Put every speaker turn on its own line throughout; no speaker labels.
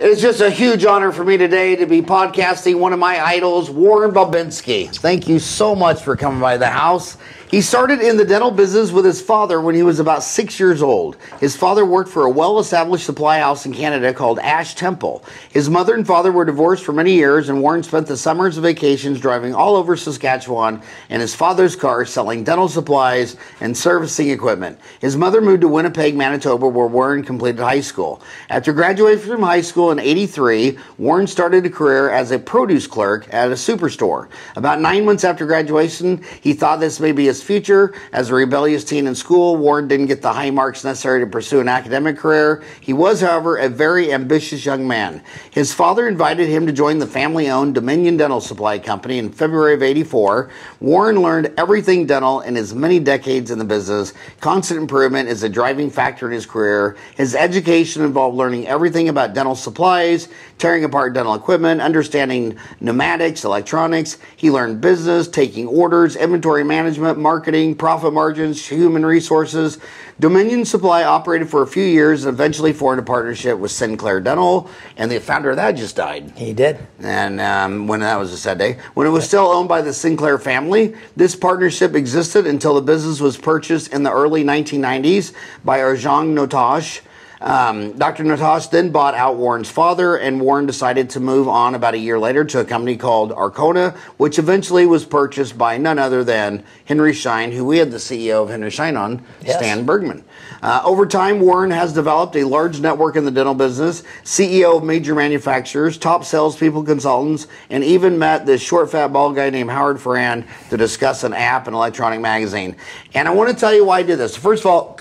It's just a huge honor for me today to be podcasting one of my idols, Warren Bobinski. Thank you so much for coming by the house. He started in the dental business with his father when he was about 6 years old. His father worked for a well-established supply house in Canada called Ash Temple. His mother and father were divorced for many years, and Warren spent the summers and vacations driving all over Saskatchewan in his father's car selling dental supplies and servicing equipment. His mother moved to Winnipeg, Manitoba, where Warren completed high school. After graduating from high school in '83, Warren started a career as a produce clerk at a Superstore. About 9 months after graduation, he thought this may be his future. As a rebellious teen in school, Warren didn't get the high marks necessary to pursue an academic career. He was, however, a very ambitious young man. His father invited him to join the family-owned Dominion Dental Supply Company in February of '84. Warren learned everything dental in his many decades in the business. Constant improvement is a driving factor in his career. His education involved learning everything about dental supplies, tearing apart dental equipment, understanding pneumatics, electronics. He learned business, taking orders, inventory management, marketing, profit margins, human resources. Dominion Supply operated for a few years and eventually formed a partnership with Sinclair Dental, and the founder of that just died.
He did.
And when that was a sad day. When it was still owned by the Sinclair family, this partnership existed until the business was purchased in the early 1990s by Arjang Nowtash. Dr. Nowtash then bought out Warren's father, and Warren decided to move on about a year later to a company called Arcona, which eventually was purchased by none other than Henry Schein, who we had the CEO of Henry Schein on, yes. Stan Bergman. Over time, Warren has developed a large network in the dental business, CEO of major manufacturers, top salespeople, consultants, and even met this short, fat, bald guy named Howard Farran to discuss an app and electronic magazine. And I want to tell you why I did this. First of all,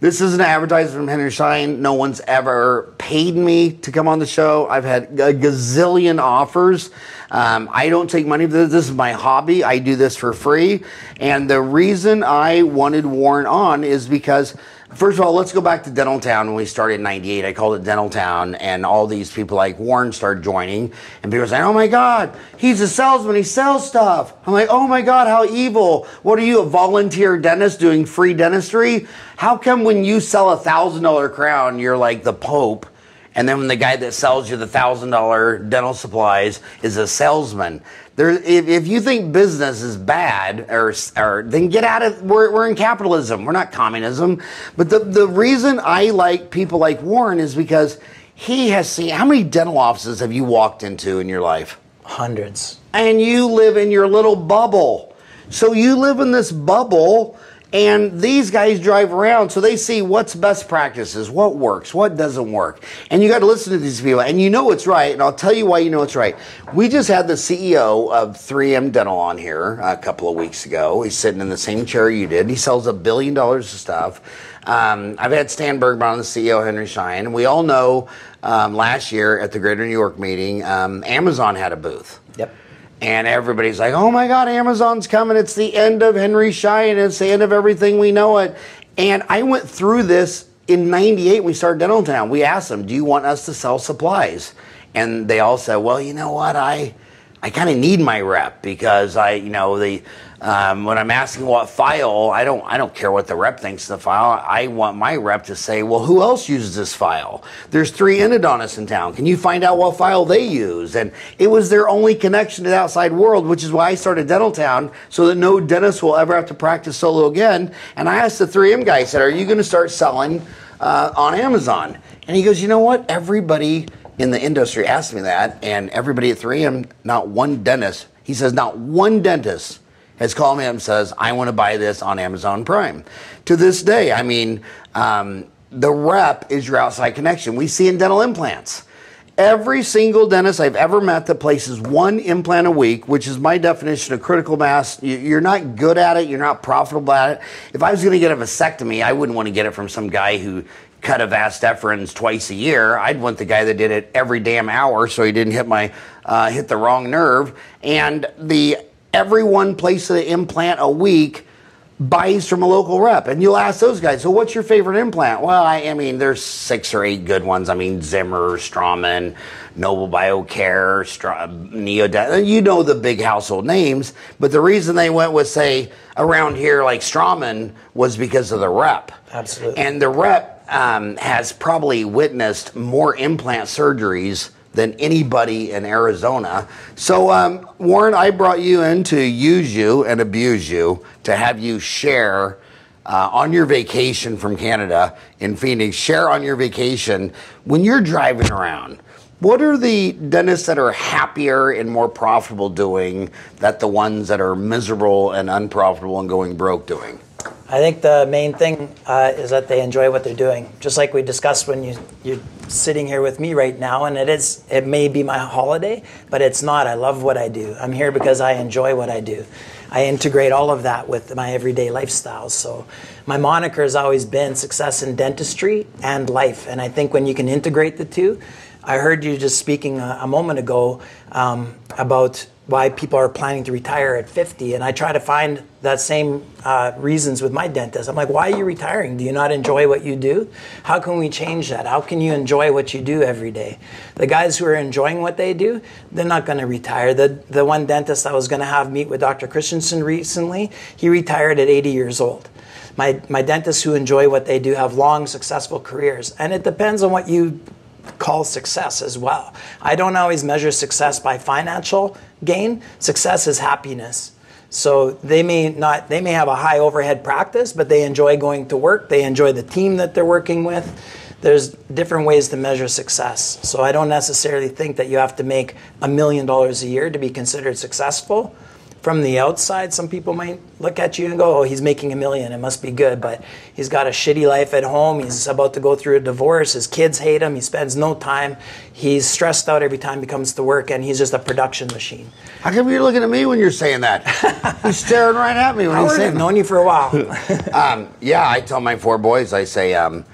this is an advertisement from Henry Schein. No one's ever paid me to come on the show. I've had a gazillion offers. I don't take money for this. This is my hobby. I do this for free. And the reason I wanted Warren on is because, first of all, let's go back to Dental Town. When we started in '98, I called it Dental Town, and all these people like Warren started joining, and people were saying, oh my God, he's a salesman, he sells stuff. I'm like, oh my God, how evil. What are you, a volunteer dentist doing free dentistry? How come when you sell a $1,000 crown, you're like the Pope, and then when the guy that sells you the $1,000 dental supplies is a salesman? If you think business is bad, or then get out of. We're in capitalism. We're not communism. But the reason I like people like Warren is because he has seen. How many dental offices have you walked into in your life?
Hundreds.
And you live in your little bubble. So you live in this bubble. And these guys drive around, so they see what's best practices, what works, what doesn't work. And you got to listen to these people, and you know it's right, and I'll tell you why you know it's right. We just had the CEO of 3M Dental on here a couple of weeks ago. He's sitting in the same chair you did. He sells $1 billion of stuff. I've had Stan Bergman on, the CEO of Henry Schein, and we all know last year at the Greater New York meeting, Amazon had a booth. Yep. And everybody's like, oh my God, Amazon's coming. It's the end of Henry Schein. It's the end of everything we know it. And I went through this in '98 when we started Dental Town. We asked them, do you want us to sell supplies? And they all said, well, you know what? I kind of need my rep because when I'm asking what file, I don't care what the rep thinks of the file. I want my rep to say, well, who else uses this file? There's 3 endodontists in town. Can you find out what file they use? And it was their only connection to the outside world, which is why I started Dental Town, so that no dentist will ever have to practice solo again. And I asked the 3M guy, I said, are you going to start selling on Amazon? And he goes, you know what? Everybody in the industry asked me that, and everybody at 3M, not one dentist, he says, not one dentist has called me up and says, I want to buy this on Amazon Prime. To this day, I mean, the rep is your outside connection. We see in dental implants. Every single dentist I've ever met that places 1 implant a week, which is my definition of critical mass, you're not good at it, you're not profitable at it. If I was going to get a vasectomy, I wouldn't want to get it from some guy who cut a vas deferens twice a year. I'd want the guy that did it every damn hour so he didn't hit the wrong nerve. And every one place of the implant a week buys from a local rep. And you'll ask those guys, so what's your favorite implant? Well, I mean, there's 6 or 8 good ones. I mean, Zimmer, Straumann, Noble Biocare, Neodent. You know the big household names. But the reason they went with, say, around here like Straumann was because of the rep.
Absolutely.
And the rep has probably witnessed more implant surgeries than anybody in Arizona. So, Warren, I brought you in to use you and abuse you, to have you share on your vacation from Canada in Phoenix, share on your vacation when you're driving around. What are the dentists that are happier and more profitable doing that the ones that are miserable and unprofitable and going broke doing?
I think the main thing is that they enjoy what they're doing. Just like we discussed when you're sitting here with me right now, and it may be my holiday, but it's not. I love what I do. I'm here because I enjoy what I do. I integrate all of that with my everyday lifestyle. So my moniker has always been success in dentistry and life. And I think when you can integrate the two, I heard you just speaking a moment ago about why people are planning to retire at 50, and I try to find that same reasons with my dentist. I'm like, why are you retiring? Do you not enjoy what you do? How can we change that? How can you enjoy what you do every day? The guys who are enjoying what they do, they're not going to retire. The one dentist I was going to have meet with Dr. Christensen recently, he retired at 80 years old. My dentists who enjoy what they do have long, successful careers, and it depends on what you call success as well. I don't always measure success by financial gain. Success is happiness. So they may have a high overhead practice, but they enjoy going to work. They enjoy the team that they're working with. There's different ways to measure success. So I don't necessarily think that you have to make $1 million a year to be considered successful. From the outside, some people might look at you and go, oh, he's making $1 million, it must be good. But he's got a shitty life at home. He's about to go through a divorce. His kids hate him. He spends no time. He's stressed out every time he comes to work, and he's just a production machine.
How come you're looking at me when you're saying that? You're staring right at me when you're saying that.
I've known you for a while.
Yeah, I tell my 4 boys, I say, all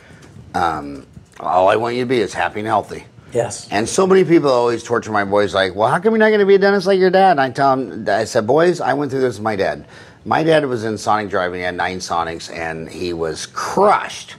I want you to be is happy and healthy.
Yes.
And so many people always torture my boys like, well, how come you're not going to be a dentist like your dad? And I tell them, I said, boys, I went through this with my dad. My dad was in sonic driving. He had 9 sonics, and he was crushed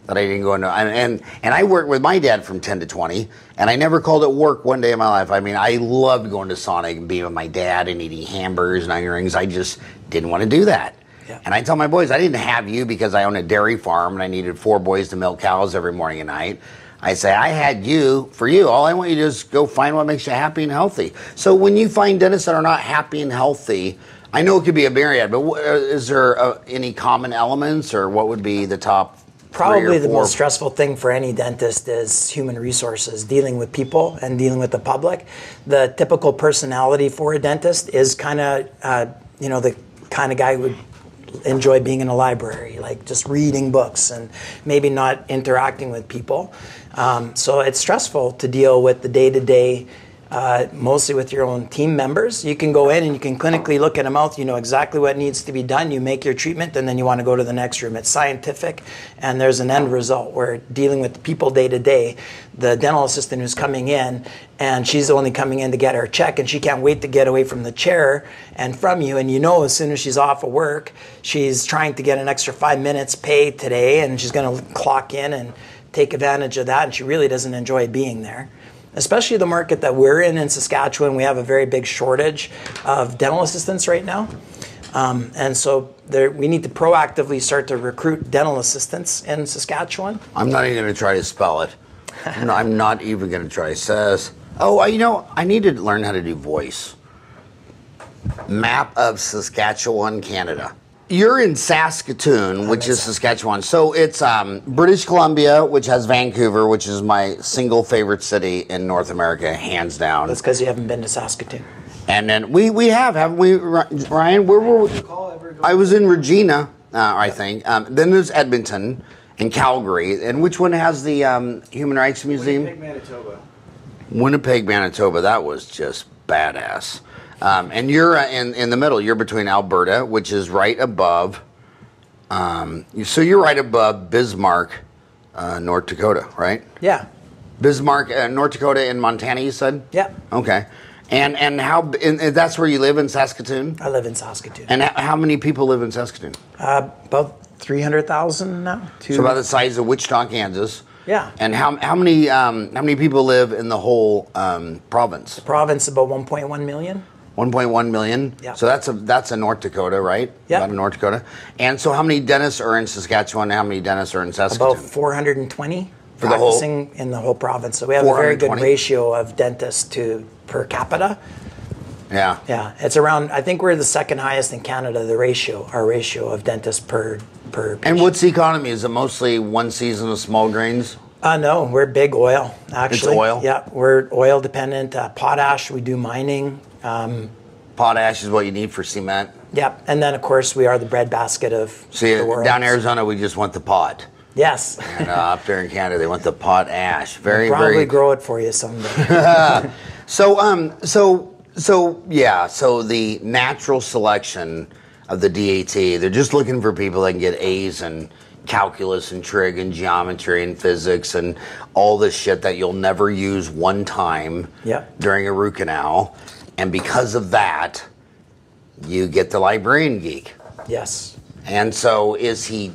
that I didn't go into, and I worked with my dad from 10 to 20, and I never called it work one day in my life. I mean, I loved going to Sonic and being with my dad and eating hamburgers and onion rings. I just didn't want to do that. Yeah. And I tell my boys, I didn't have you because I own a dairy farm and I needed 4 boys to milk cows every morning and night. I say, I had you for you. All I want you to do is go find what makes you happy and healthy. So when you find dentists that are not happy and healthy, I know it could be a myriad, but is there any common elements, or what would be the top 3 or 4?
Probably the most stressful thing for any dentist is human resources, dealing with people and dealing with the public. The typical personality for a dentist is kind of, the kind of guy who would enjoy being in a library, like just reading books and maybe not interacting with people. So it's stressful to deal with the day-to-day, mostly with your own team members. You can go in and you can clinically look at a mouth, you know exactly what needs to be done, you make your treatment, and then you want to go to the next room. It's scientific, and there's an end result. We're dealing with the people day-to-day. The dental assistant who's coming in, and she's only coming in to get her check, and she can't wait to get away from the chair and from you, and you know as soon as she's off of work, she's trying to get an extra 5 minutes pay today, and she's going to clock in and take advantage of that, and she really doesn't enjoy being there. Especially the market that we're in Saskatchewan, we have a very big shortage of dental assistants right now. And so we need to proactively start to recruit dental assistants in Saskatchewan.
I'm not even going to try to spell it. I'm not even going to try. It says, I need to learn how to do voice. Map of Saskatchewan, Canada. You're in Saskatoon, which is Saskatchewan. So it's British Columbia, which has Vancouver, which is my single favorite city in North America, hands down.
That's because you haven't been to Saskatoon.
And then we have, haven't we, Ryan? Where were we? I was in Regina, I think. Then there's Edmonton and Calgary. And which one has the Human Rights Museum?
Winnipeg, Manitoba.
Winnipeg, Manitoba. That was just badass. And you're in the middle. You're between Alberta, which is right above. So you're right above Bismarck, North Dakota, right?
Yeah.
Bismarck, North Dakota, and Montana. You said?
Yeah.
Okay. And that's where you live in Saskatoon?
I live in Saskatoon.
And how many people live in Saskatoon?
About 300,000 now.
So about the size of Wichita, Kansas.
Yeah.
And how many people live in the whole province?
The province about 1.1 million.
1.1 million.
Yeah.
So that's a North Dakota, right?
Yeah.
About a North Dakota. And so how many dentists are in Saskatchewan? How many dentists are in Saskatoon?
About 420
For the whole-
practicing in the whole province. So we have a very good
420?
ratio of dentists to per capita.
Yeah.
Yeah, it's around. I think we're the second highest in Canada. Our ratio of dentists per.
And
patient.
what's the economy? Is it mostly one season of small grains?
No, we're big oil actually.
It's oil?
Yeah, we're oil dependent. Potash, we do mining.
Potash is what you need for cement.
Yeah, and then of course we are the breadbasket of
See,
the world.
down in Arizona, we just want the pot.
Yes.
And up there in Canada, they want the potash. Very,
We'll probably
very.
grow it for you someday.
So the natural selection of the DAT, they're just looking for people that can get A's in calculus and trig and geometry and physics and all this shit that you'll never use one time during a root canal. And because of that, you get the librarian geek.
Yes.
And so is he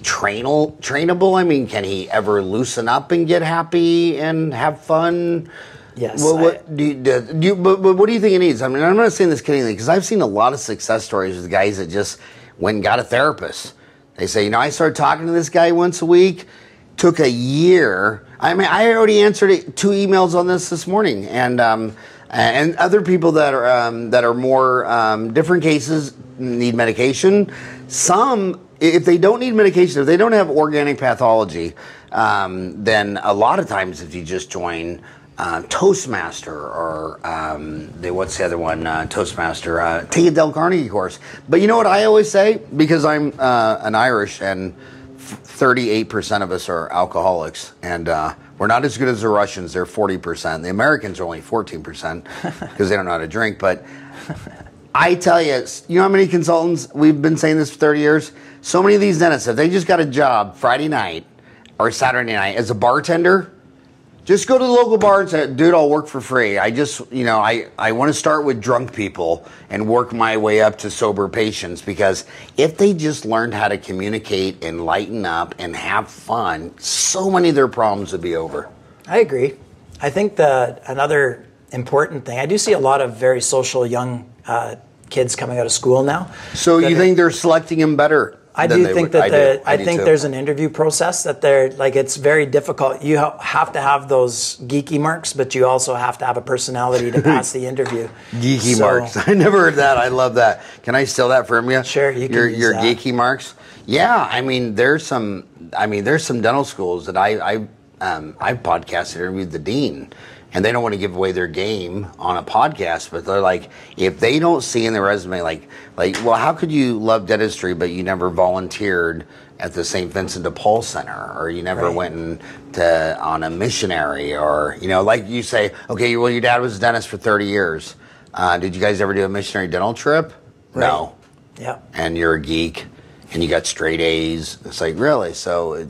trainable? I mean, can he ever loosen up and get happy and have fun?
Yes.
Well, what do you think he needs? I mean, I'm not saying this kiddingly because I've seen a lot of success stories with guys that just went and got a therapist. They say, I started talking to this guy once a week. Took a year. I mean, I already answered 2 emails on this morning, and other people that are more different cases need medication. Some, if they don't need medication, if they don't have organic pathology, then a lot of times if you just join Toastmaster or what's the other one? Toastmaster. Take a Dale Carnegie course. But you know what I always say? Because I'm an Irish and 38% of us are alcoholics, and we're not as good as the Russians. They're 40%. The Americans are only 14% because they don't know how to drink. But I tell you, you know how many consultants, we've been saying this for 30 years? So many of these dentists, if they just got a job Friday night or Saturday night as a bartender, just go to the local bar and say, dude, I'll work for free. I just, I want to start with drunk people and work my way up to sober patients, because if they just learned how to communicate and lighten up and have fun, so many of their problems would be over.
I agree. I think another important thing, I do see a lot of very social young kids coming out of school now.
So you think they're selecting them better?
I do think that I think there's an interview process that it's very difficult. You have to have those geeky marks, but you also have to have a personality to pass the interview.
Geeky marks. I never heard that. I love that. Can I steal that from you?
Sure, you can use
your
that.
Geeky marks. Yeah, there's some dental schools that I've podcasted, interviewed the dean. And they don't want to give away their game on a podcast, but they're like, if they don't see in their resume, like, well, how could you love dentistry, but you never volunteered at the St. Vincent de Paul Center, or you never went on a missionary, or, like you say, okay, well, your dad was a dentist for 30 years. Did you guys ever do a missionary dental trip? Right. No.
Yeah.
And you're a geek. And you got straight A's. It's like, really? So,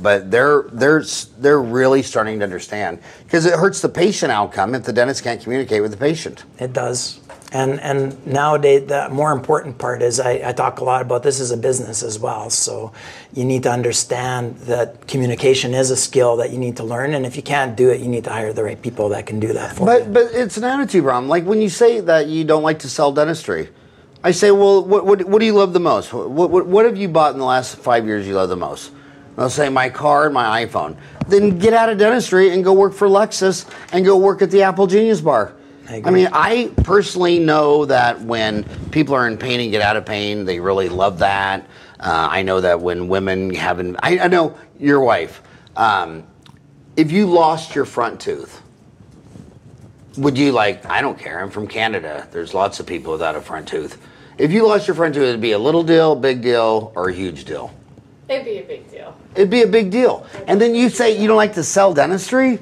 but they're really starting to understand, because it hurts the patient outcome if the dentist can't communicate with the patient.
It does. And nowadays, the more important part is I talk a lot about this as a business as well. So you need to understand that communication is a skill that you need to learn. And if you can't do it, you need to hire the right people that can do that for you.
But it's an attitude problem. Like when you say that you don't like to sell dentistry, I say, well, what do you love the most? What have you bought in the last 5 years you love the most? I'll say my car and my iPhone. Then get out of dentistry and go work for Lexus and go work at the Apple Genius Bar. I mean, I personally know that when people are in pain and get out of pain, they really love that. I know that when women I know your wife, if you lost your front tooth, would you I don't care, I'm from Canada. There's lots of people without a front tooth. If you lost your front tooth, it'd be a little deal, big deal, or a huge deal?
It'd be a big deal.
It'd be a big deal. And then you say you don't like to sell dentistry?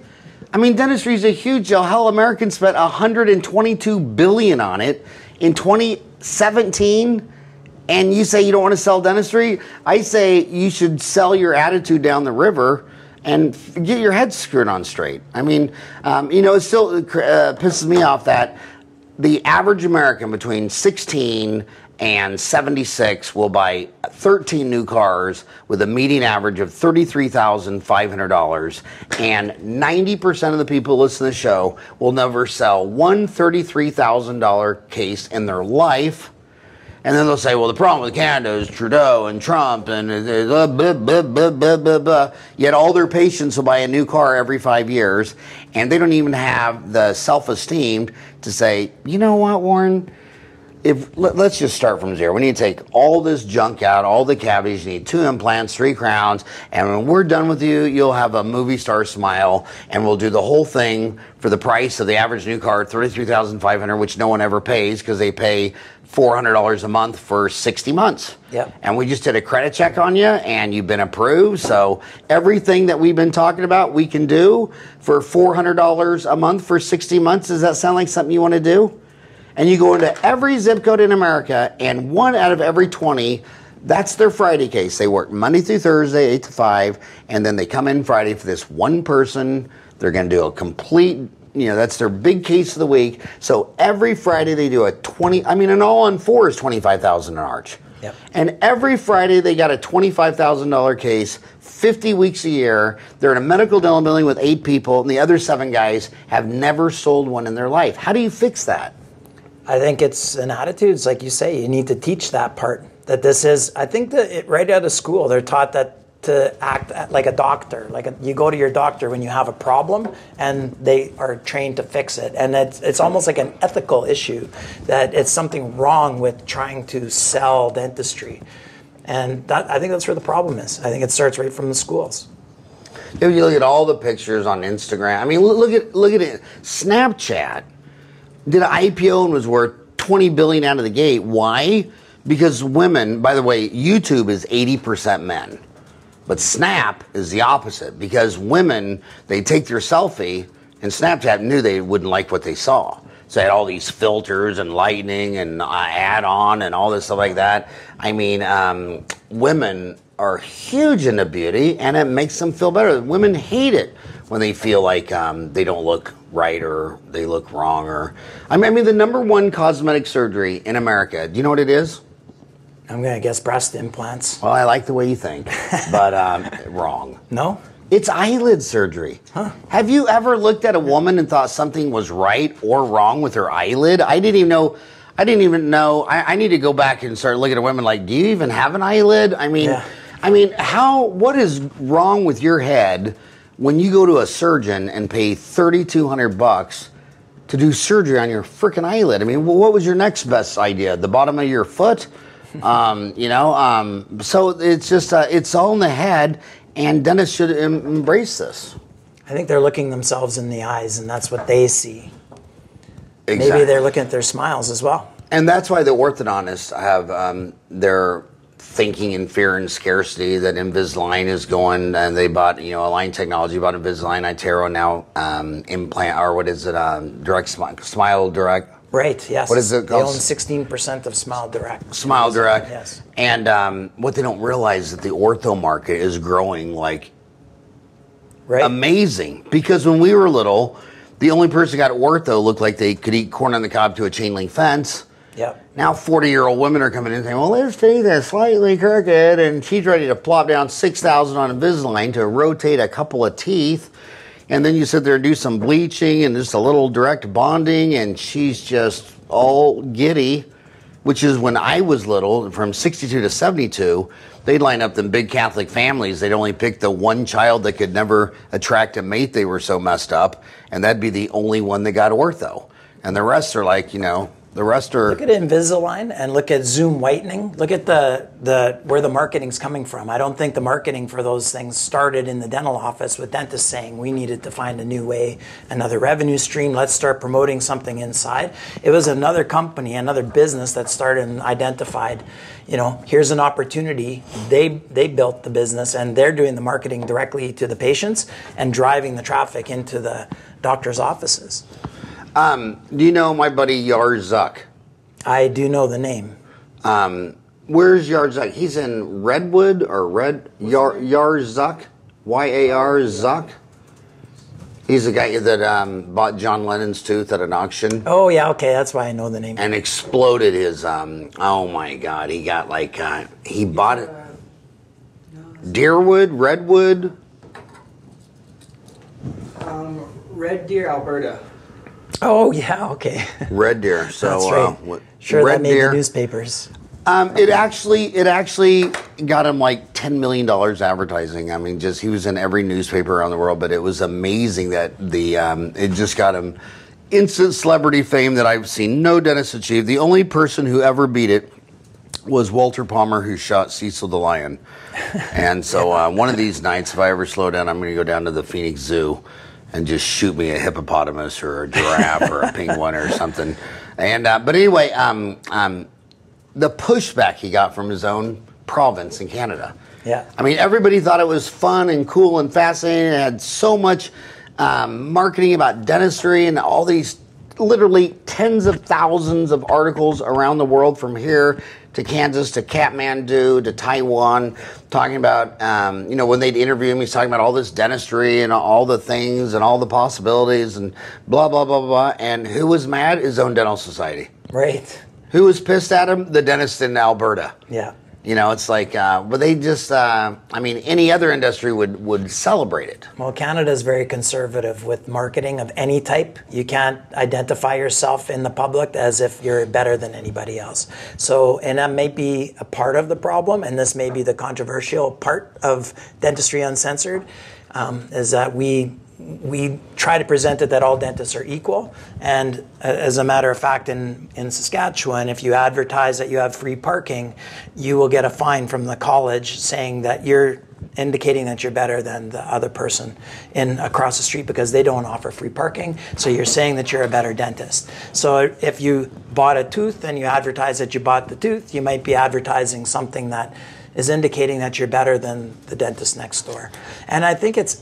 I mean, dentistry is a huge deal. Hell, Americans spent $122 billion on it in 2017, and you say you don't want to sell dentistry? I say you should sell your attitude down the river and get your head screwed on straight. I mean, it still pisses me off that the average American between 16 and 76 will buy 13 new cars with a median average of $33,500. And 90% of the people who listen to the show will never sell one $33,000 case in their life. And then they'll say, well, the problem with Canada is Trudeau and Trump and blah, blah, blah, blah, blah, blah, blah. Yet all their patients will buy a new car every 5 years, and they don't even have the self-esteem to say, you know what, Warren? Let's just start from zero. We need to take all this junk out, all the cavities. You need 2 implants, 3 crowns, and when we're done with you, you'll have a movie star smile, and we'll do the whole thing for the price of the average new car, $33,500, which no one ever pays because they pay $400 a month for 60 months.
Yep.
And we just did a credit check on you, and you've been approved. So everything that we've been talking about, we can do for $400 a month for 60 months. Does that sound like something you want to do? And you go into every zip code in America, and 1 out of every 20, that's their Friday case. They work Monday through Thursday, 8 to 5, and then they come in Friday for this one person. They're going to do a complete, that's their big case of the week. So every Friday they do an all-on-4 is $25,000 an arch.
Yep.
And every Friday they got a $25,000 case, 50 weeks a year. They're in a medical dental building with 8 people, and the other 7 guys have never sold one in their life. How do you fix that?
I think it's an attitude. It's like you say, you need to teach that part. That this is, I think that right out of school, they're taught that to act like a doctor. You go to your doctor when you have a problem, and they are trained to fix it. And it's almost like an ethical issue, that it's something wrong with trying to sell dentistry. And I think that's where the problem is. I think it starts right from the schools.
If you look at all the pictures on Instagram, I mean, look at it. Snapchat did an IPO and was worth $20 billion out of the gate. Why? Because women, by the way, YouTube is 80% men. But Snap is the opposite, because women, they take their selfie, and Snapchat knew they wouldn't like what they saw. So they had all these filters and lighting and add-on and all this stuff like that. I mean, women are huge into beauty, and it makes them feel better. Women hate it when they feel like they don't look right or they look wrong. I mean, the #1 cosmetic surgery in America, do you know what it is?
I'm going to guess breast implants.
Well, I like the way you think, but wrong.
No?
It's eyelid surgery.
Huh.
Have you ever looked at a woman and thought something was right or wrong with her eyelid? I didn't even know. I need to go back and start looking at women like, do you even have an eyelid? What is wrong with your head when you go to a surgeon and pay $3,200 to do surgery on your freaking eyelid? I mean, what was your next best idea? The bottom of your foot? So it's just, it's all in the head, and dentists should embrace this.
I think they're looking themselves in the eyes, and that's what they see.
Exactly.
Maybe they're looking at their smiles as well.
And that's why the orthodontists have their thinking in fear and scarcity that Invisalign is going, and they bought, Align Technology bought Invisalign, iTero now implant, or what is it, Direct Smile Direct.
Right, yes.
What is it called?
They own 16% of Smile Direct.
Smile Direct.
Yes.
And what they don't realize is that the ortho market is growing like amazing. Because when we were little, the only person who got ortho looked like they could eat corn on the cob to a chain link fence.
Yep.
Now 40-year-old women are coming in saying, well, there's teeth that's slightly crooked, and she's ready to plop down $6,000 on Invisalign to rotate a couple of teeth. And then you sit there and do some bleaching and just a little direct bonding, and she's just all giddy, which is when I was little, from 62 to 72, they'd line up them big Catholic families. They'd only pick the one child that could never attract a mate. They were so messed up, and that'd be the only one that got ortho. And the rest are like, the rest are...
Look at Invisalign and look at Zoom whitening. Look at where the marketing's coming from. I don't think the marketing for those things started in the dental office with dentists saying we needed to find a new way, another revenue stream. Let's start promoting something inside. It was another company, another business that started and identified, here's an opportunity. They built the business, and they're doing the marketing directly to the patients and driving the traffic into the doctor's offices.
Do you know my buddy Yarzuk?
I do know the name.
Where's Yarzuk? He's in Redwood or Yarzuk? Y-A-R Zuck? He's the guy that bought John Lennon's tooth at an auction.
Oh, yeah, okay, that's why I know the name.
And exploded his, oh my God, he got like, he bought it. Deerwood, Redwood?
Red Deer, Alberta.
Oh, yeah, okay.
Red Deer. So,
that's right. Sure,
Red
that made
Deer.
the newspapers.
It actually got him like $10 million advertising. I mean, he was in every newspaper around the world, but it was amazing that it just got him instant celebrity fame that I've seen no dentist achieve. The only person who ever beat it was Walter Palmer, who shot Cecil the Lion. And so one of these nights, if I ever slow down, I'm going to go down to the Phoenix Zoo and just shoot me a hippopotamus or a giraffe or a penguin or something. And but anyway, the pushback he got from his own province in Canada.
Yeah.
I mean, everybody thought it was fun and cool and fascinating. It had so much marketing about dentistry and all these literally tens of thousands of articles around the world, from here to Kansas to Kathmandu to Taiwan, talking about, when they'd interview him, he's talking about all this dentistry and all the things and all the possibilities and blah, blah, blah, blah. And who was mad? His own dental society.
Right.
Who was pissed at him? The dentist in Alberta.
Yeah.
It's like, but they just, any other industry would celebrate it.
Well, Canada is very conservative with marketing of any type. You can't identify yourself in the public as if you're better than anybody else. So, and that may be a part of the problem, and this may be the controversial part of Dentistry Uncensored, is that we try to present it that all dentists are equal. And as a matter of fact, in Saskatchewan, if you advertise that you have free parking, you will get a fine from the college saying that you're indicating that you're better than the other person across the street because they don't offer free parking. So you're saying that you're a better dentist. So if you bought a tooth and you advertise that you bought the tooth, you might be advertising something that is indicating that you're better than the dentist next door. And I think it's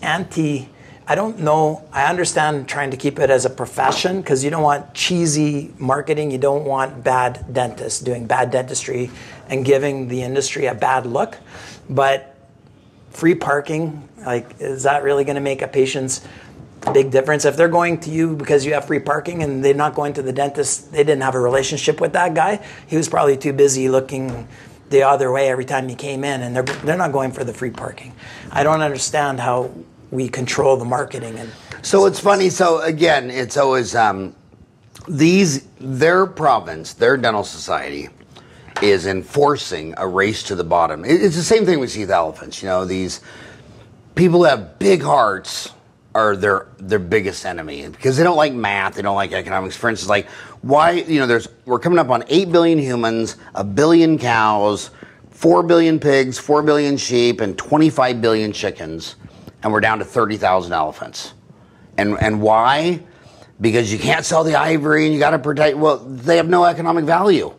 I don't know. I understand trying to keep it as a profession because you don't want cheesy marketing. You don't want bad dentists doing bad dentistry and giving the industry a bad look. But free parking, is that really going to make a patient's big difference? If they're going to you because you have free parking and they're not going to the dentist, they didn't have a relationship with that guy. He was probably too busy looking the other way every time he came in, and they're not going for the free parking. I don't understand how we control the marketing. And
so it's funny. So again, it's always their province, their dental society is enforcing a race to the bottom. It's the same thing we see with elephants. These people who have big hearts are their biggest enemy because they don't like math, they don't like economics. For instance, like why we're coming up on 8 billion humans, 1 billion cows, 4 billion pigs, 4 billion sheep, and 25 billion chickens. And we're down to 30,000 elephants. And why? Because you can't sell the ivory and you got to protect. Well, they have no economic value.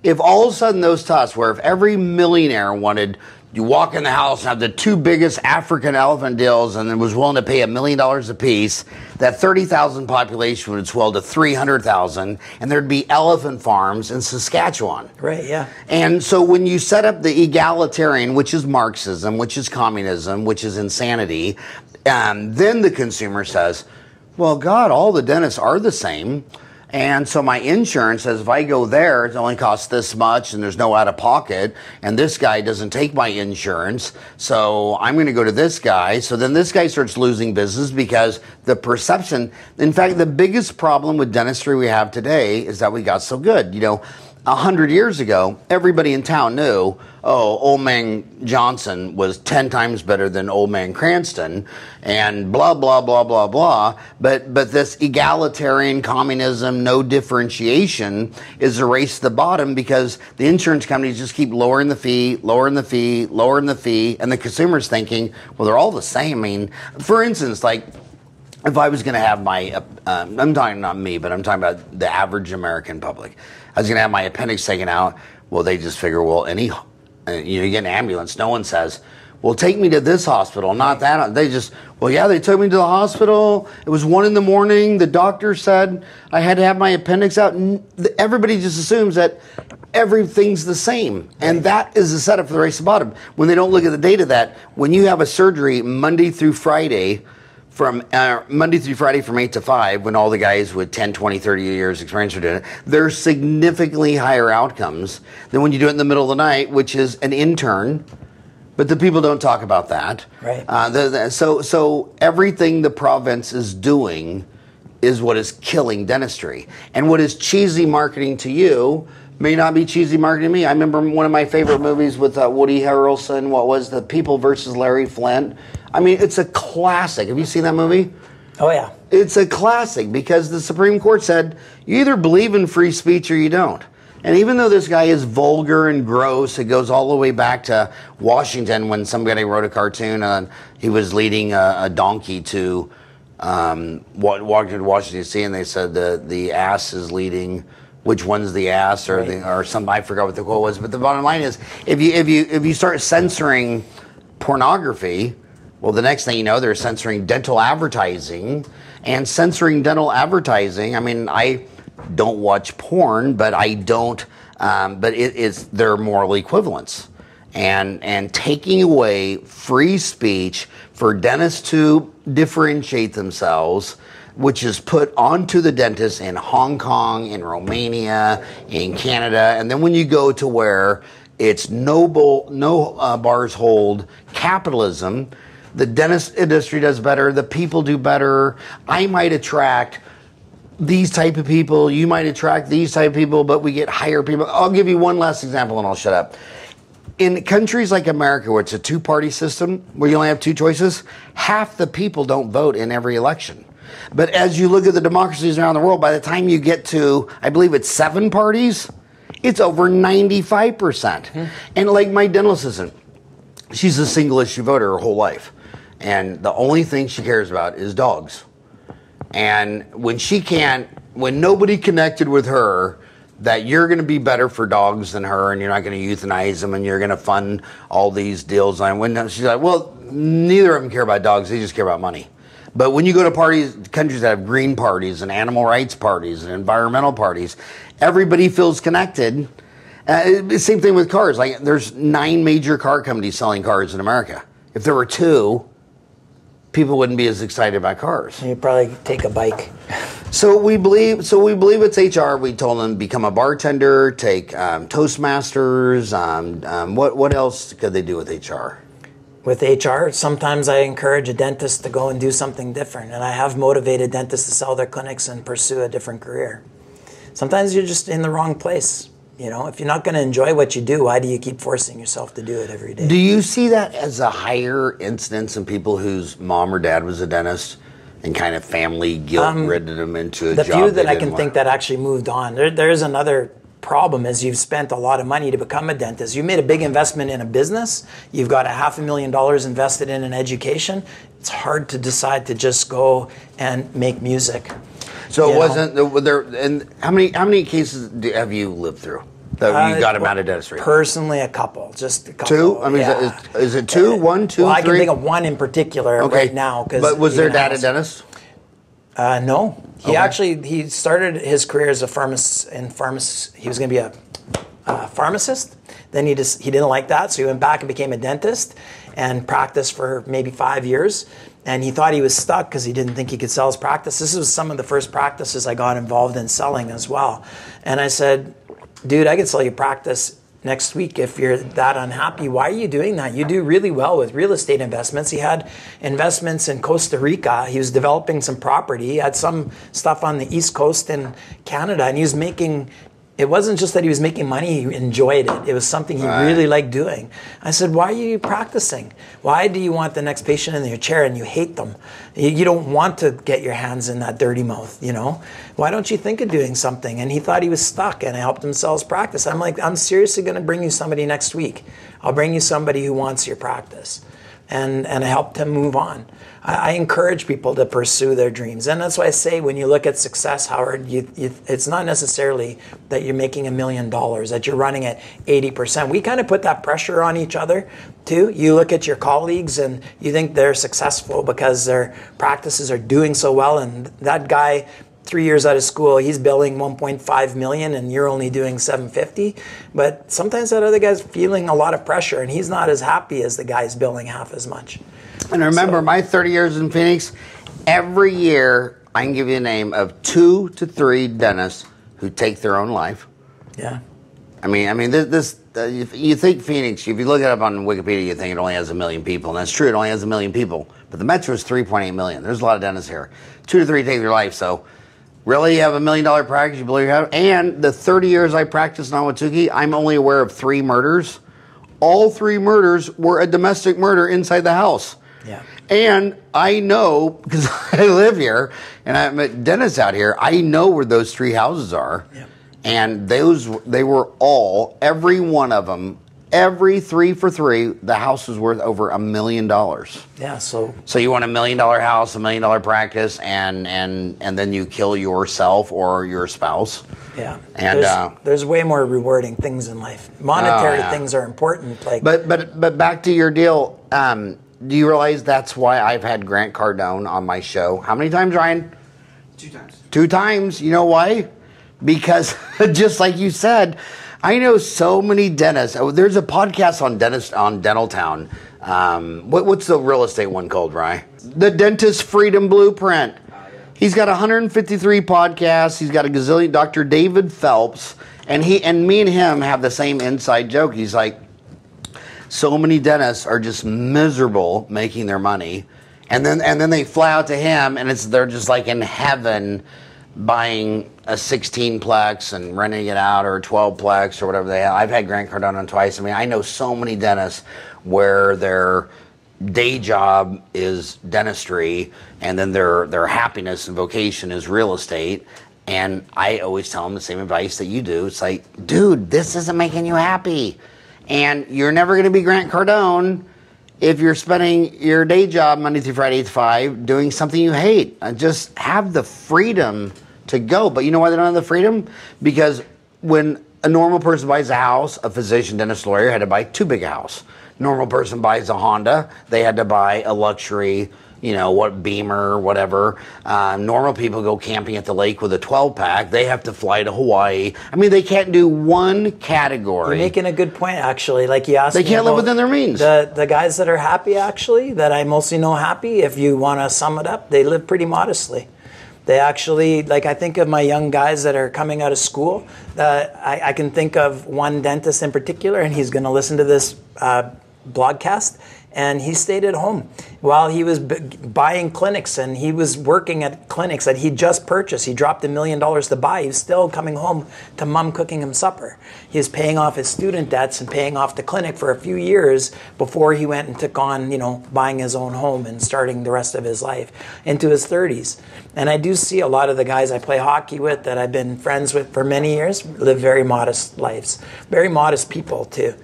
If all of a sudden those tusks, where if every millionaire wanted, you walk in the house and have the 2 biggest African elephant deals and then was willing to pay $1 million a piece, that 30,000 population would swell to 300,000 and there'd be elephant farms in Saskatchewan.
Right, yeah.
And so when you set up the egalitarian, which is Marxism, which is communism, which is insanity, then the consumer says, well, God, all the dentists are the same. And so my insurance says if I go there, it only costs this much and there's no out of pocket. And this guy doesn't take my insurance. So I'm going to go to this guy. So then this guy starts losing business because the perception. In fact, the biggest problem with dentistry we have today is that we got so good. 100 years ago, everybody in town knew, Old Man Johnson was 10 times better than Old Man Cranston, and blah, blah, blah, blah, blah. But this egalitarian communism, no differentiation, is a race to the bottom because the insurance companies just keep lowering the fee, lowering the fee, lowering the fee, and the consumer's thinking, well, they're all the same. I mean, for instance, like, if I was going to have my, I'm talking not me, but I'm talking about the average American public. I was going to have my appendix taken out. Well, they just figure, well, you get an ambulance. No one says, well, take me to this hospital, not that. They just, well, yeah, they took me to the hospital. It was 1 a.m. The doctor said I had to have my appendix out. And everybody just assumes that everything's the same. And that is the setup for the race to the bottom. When they don't look at the data that when you have a surgery Monday through Friday, from Monday through Friday from 8 to 5, when all the guys with 10, 20, 30 years experience are doing it, there's significantly higher outcomes than when you do it in the middle of the night, which is an intern. But the people don't talk about that.
Right.
So everything the province is doing is what is killing dentistry. And what is cheesy marketing to you may not be cheesy marketing to me. I remember one of my favorite movies with Woody Harrelson, what was The People versus Larry Flynt. I mean, it's a classic. Have you seen that movie?
Oh, yeah.
It's a classic because the Supreme Court said you either believe in free speech or you don't. And even though this guy is vulgar and gross, it goes all the way back to Washington when somebody wrote a cartoon and he was leading a donkey to Washington, D.C., and they said the ass is leading. Which one's the ass, or right. Or some, I forgot what the quote was. But the bottom line is, if you start censoring pornography, well, the next thing you know, they're censoring dental advertising, and censoring dental advertising. I mean, I don't watch porn, but I don't. But there are moral equivalents, and taking away free speech for dentists to differentiate themselves, which is put onto the dentists in Hong Kong, in Romania, in Canada, and then when you go to where it's no bars hold capitalism, the dentist industry does better, the people do better. I might attract these type of people, you might attract these type of people, but we get higher people. I'll give you one last example and I'll shut up. In countries like America, where it's a two-party system, where you only have two choices, half the people don't vote in every election. But as you look at the democracies around the world, by the time you get to, I believe it's 7 parties, it's over 95%. Mm-hmm. And like my dental assistant, she's a single issue voter her whole life. And the only thing she cares about is dogs. And when nobody connected with her, that you're going to be better for dogs than her, and you're not going to euthanize them, and you're going to fund all these deals. She's like, well, neither of them care about dogs, they just care about money. But when you go to countries that have green parties and animal rights parties and environmental parties, everybody feels connected. Same thing with cars. Like, there's 9 major car companies selling cars in America. If there were 2, people wouldn't be as excited about cars.
You'd probably take a bike.
So we believe it's HR. We told them become a bartender, take Toastmasters. What else could they do with HR?
With HR, sometimes I encourage a dentist to go and do something different, and I have motivated dentists to sell their clinics and pursue a different career. Sometimes you're just in the wrong place. You know, if you're not going to enjoy what you do, why do you keep forcing yourself to do it every day?
Do you see that as a higher incidence in people whose mom or dad was a dentist and kind of family guilt-ridden them into a job?
The few that I can think that actually moved on. There's another problem is you've spent a lot of money to become a dentist. You made a big investment in a business. You've got $500,000 invested in an education. It's hard to decide to just go and make music.
So it wasn't there. And how many cases have you lived through that you got him out of dentistry?
Personally, a couple, just a couple.
2? I mean, yeah. is it 2? 1, 2,
well,
3?
I can think of one in particular right now.
But was their dad a dentist?
No. He started his career as a pharmacist. He was going to be a pharmacist. Then he didn't like that, so he went back and became a dentist and practiced for maybe 5 years. And he thought he was stuck because he didn't think he could sell his practice. This was some of the first practices I got involved in selling as well. And I said, dude, I could sell you practice next week if you're that unhappy. Why are you doing that? You do really well with real estate investments. He had investments in Costa Rica. He was developing some property. He had some stuff on the East Coast in Canada. And he was making... It wasn't just that he was making money, he enjoyed it. It was something he really liked doing. I said, why are you practicing? Why do you want the next patient in your chair and you hate them? You don't want to get your hands in that dirty mouth, you know? Why don't you think of doing something? And he thought he was stuck, and I helped him sell his practice. I'm like, I'm seriously going to bring you somebody next week. I'll bring you somebody who wants your practice. And I helped him move on. I encourage people to pursue their dreams. And that's why I say when you look at success, Howard, it's not necessarily that you're making $1 million, that you're running at 80%. We kind of put that pressure on each other too. You look at your colleagues and you think they're successful because their practices are doing so well. And that guy, 3 years out of school, he's billing 1.5 million and you're only doing 750. But sometimes that other guy's feeling a lot of pressure and he's not as happy as the guy's billing half as much.
And remember, my 30 years in Phoenix, Every year, I can give you a name of 2 to 3 dentists who take their own life.
Yeah.
I mean, you think Phoenix, if you look it up on Wikipedia, you think it only has 1 million people, and that's true, it only has 1 million people. But the metro is 3.8 million. There's a lot of dentists here. 2 to 3 take their life, so really you have $1 million practice, you believe you have? And the 30 years I practiced in Ahwatukee, I'm only aware of 3 murders. All 3 murders were a domestic murder inside the house.
Yeah.
And I know, because I live here, and I'm a dentist out here, I know where those 3 houses are.
Yeah.
And they were all, every one of them, every 3 for 3, the house was worth over $1 million.
Yeah, so
you want $1 million house, $1 million practice, and then you kill yourself or your spouse.
Yeah,
and
there's way more rewarding things in life. Monetary things are important. Like,
but back to your deal. Do you realize that's why I've had Grant Cardone on my show? How many times, Ryan?
2 times.
2 times. You know why? Because just like you said, I know so many dentists. Oh, there's a podcast on Dental Town. What's the real estate one called, Ryan? The Dentist Freedom Blueprint. He's got 153 podcasts. He's got a gazillion. Dr. David Phelps, and me and him have the same inside joke. He's like, so many dentists are just miserable making their money, and then they fly out to him, and they're just like in heaven, buying a 16-plex and renting it out, or a 12-plex or whatever they have. I've had Grant Cardone on twice. I mean, I know so many dentists where their day job is dentistry, and then their happiness and vocation is real estate. And I always tell them the same advice that you do. It's like, dude, this isn't making you happy. And you're never going to be Grant Cardone if you're spending your day job Monday through Friday, 8 to 5, doing something you hate. Just have the freedom to go. But you know why they don't have the freedom? Because when a normal person buys a house, a physician, dentist, lawyer had to buy too big a house. Normal person buys a Honda, they had to buy a luxury, Beamer, whatever. Normal people go camping at the lake with a 12-pack. They have to fly to Hawaii. I mean, they can't do one category.
You're making a good point, actually. Like you asked,
they can't live within their means.
The guys that are happy, actually, that I mostly know happy, if you want to sum it up, they live pretty modestly. They actually, like, I think of my young guys that are coming out of school. I can think of one dentist in particular, and he's going to listen to this blogcast. And he stayed at home while he was buying clinics, and he was working at clinics that he just purchased. He dropped $1 million to buy. He was still coming home to mom cooking him supper. He was paying off his student debts and paying off the clinic for a few years before he went and took on, buying his own home and starting the rest of his life into his 30s. And I do see a lot of the guys I play hockey with that I've been friends with for many years live very modest lives. Very modest people, too.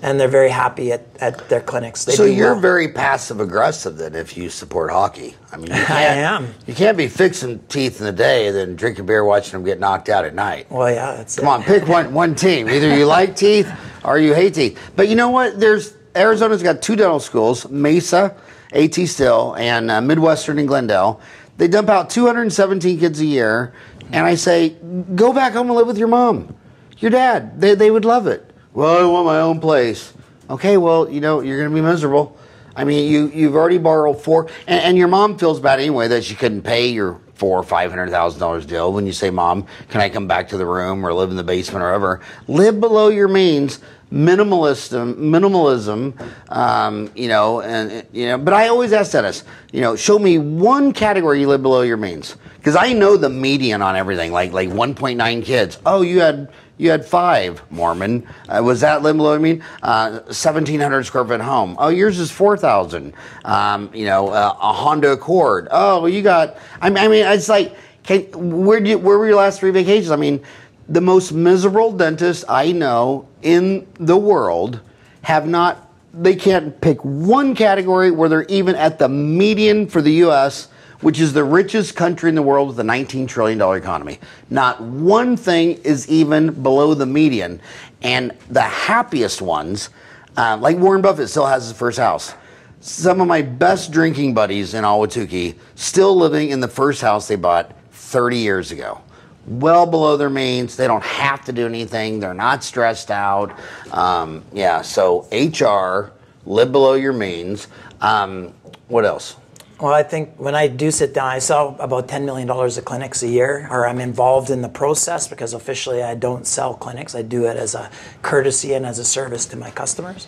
And they're very happy at their clinics.
So you're very passive aggressive then if you support hockey. I mean,
I am.
You can't be fixing teeth in the day and then drinking beer watching them get knocked out at night.
Well, yeah, that's
Come on, pick one team. Either you like teeth or you hate teeth. But you know what? Arizona's got 2 dental schools, Mesa, AT Still, and Midwestern in Glendale. They dump out 217 kids a year. And I say, go back home and live with your mom, your dad. They would love it. Well, I want my own place. Okay, well, you're going to be miserable. I mean, you've already borrowed and your mom feels bad anyway that she couldn't pay your $400,000 or $500,000 deal. When you say, Mom, can I come back to the room or live in the basement or whatever? Live below your means. Minimalism. But I always ask Dennis, show me one category you live below your means, because I know the median on everything, like 1.9 kids. Oh, you had 5, Mormon. Was that living below your mean? 1,700 square foot home. Oh, yours is 4,000. A Honda Accord. Oh, you got. I mean, it's like, where were your last 3 vacations? I mean, the most miserable dentists I know in the world they can't pick one category where they're even at the median for the U.S., which is the richest country in the world with a $19 trillion economy. Not one thing is even below the median. And the happiest ones, like Warren Buffett still has his first house. Some of my best drinking buddies in Ahwatukee still living in the first house they bought 30 years ago. Well below their means. They don't have to do anything. They're not stressed out. So HR, live below your means. What else?
Well, I think when I do sit down, I sell about $10 million of clinics a year, or I'm involved in the process because officially I don't sell clinics. I do it as a courtesy and as a service to my customers.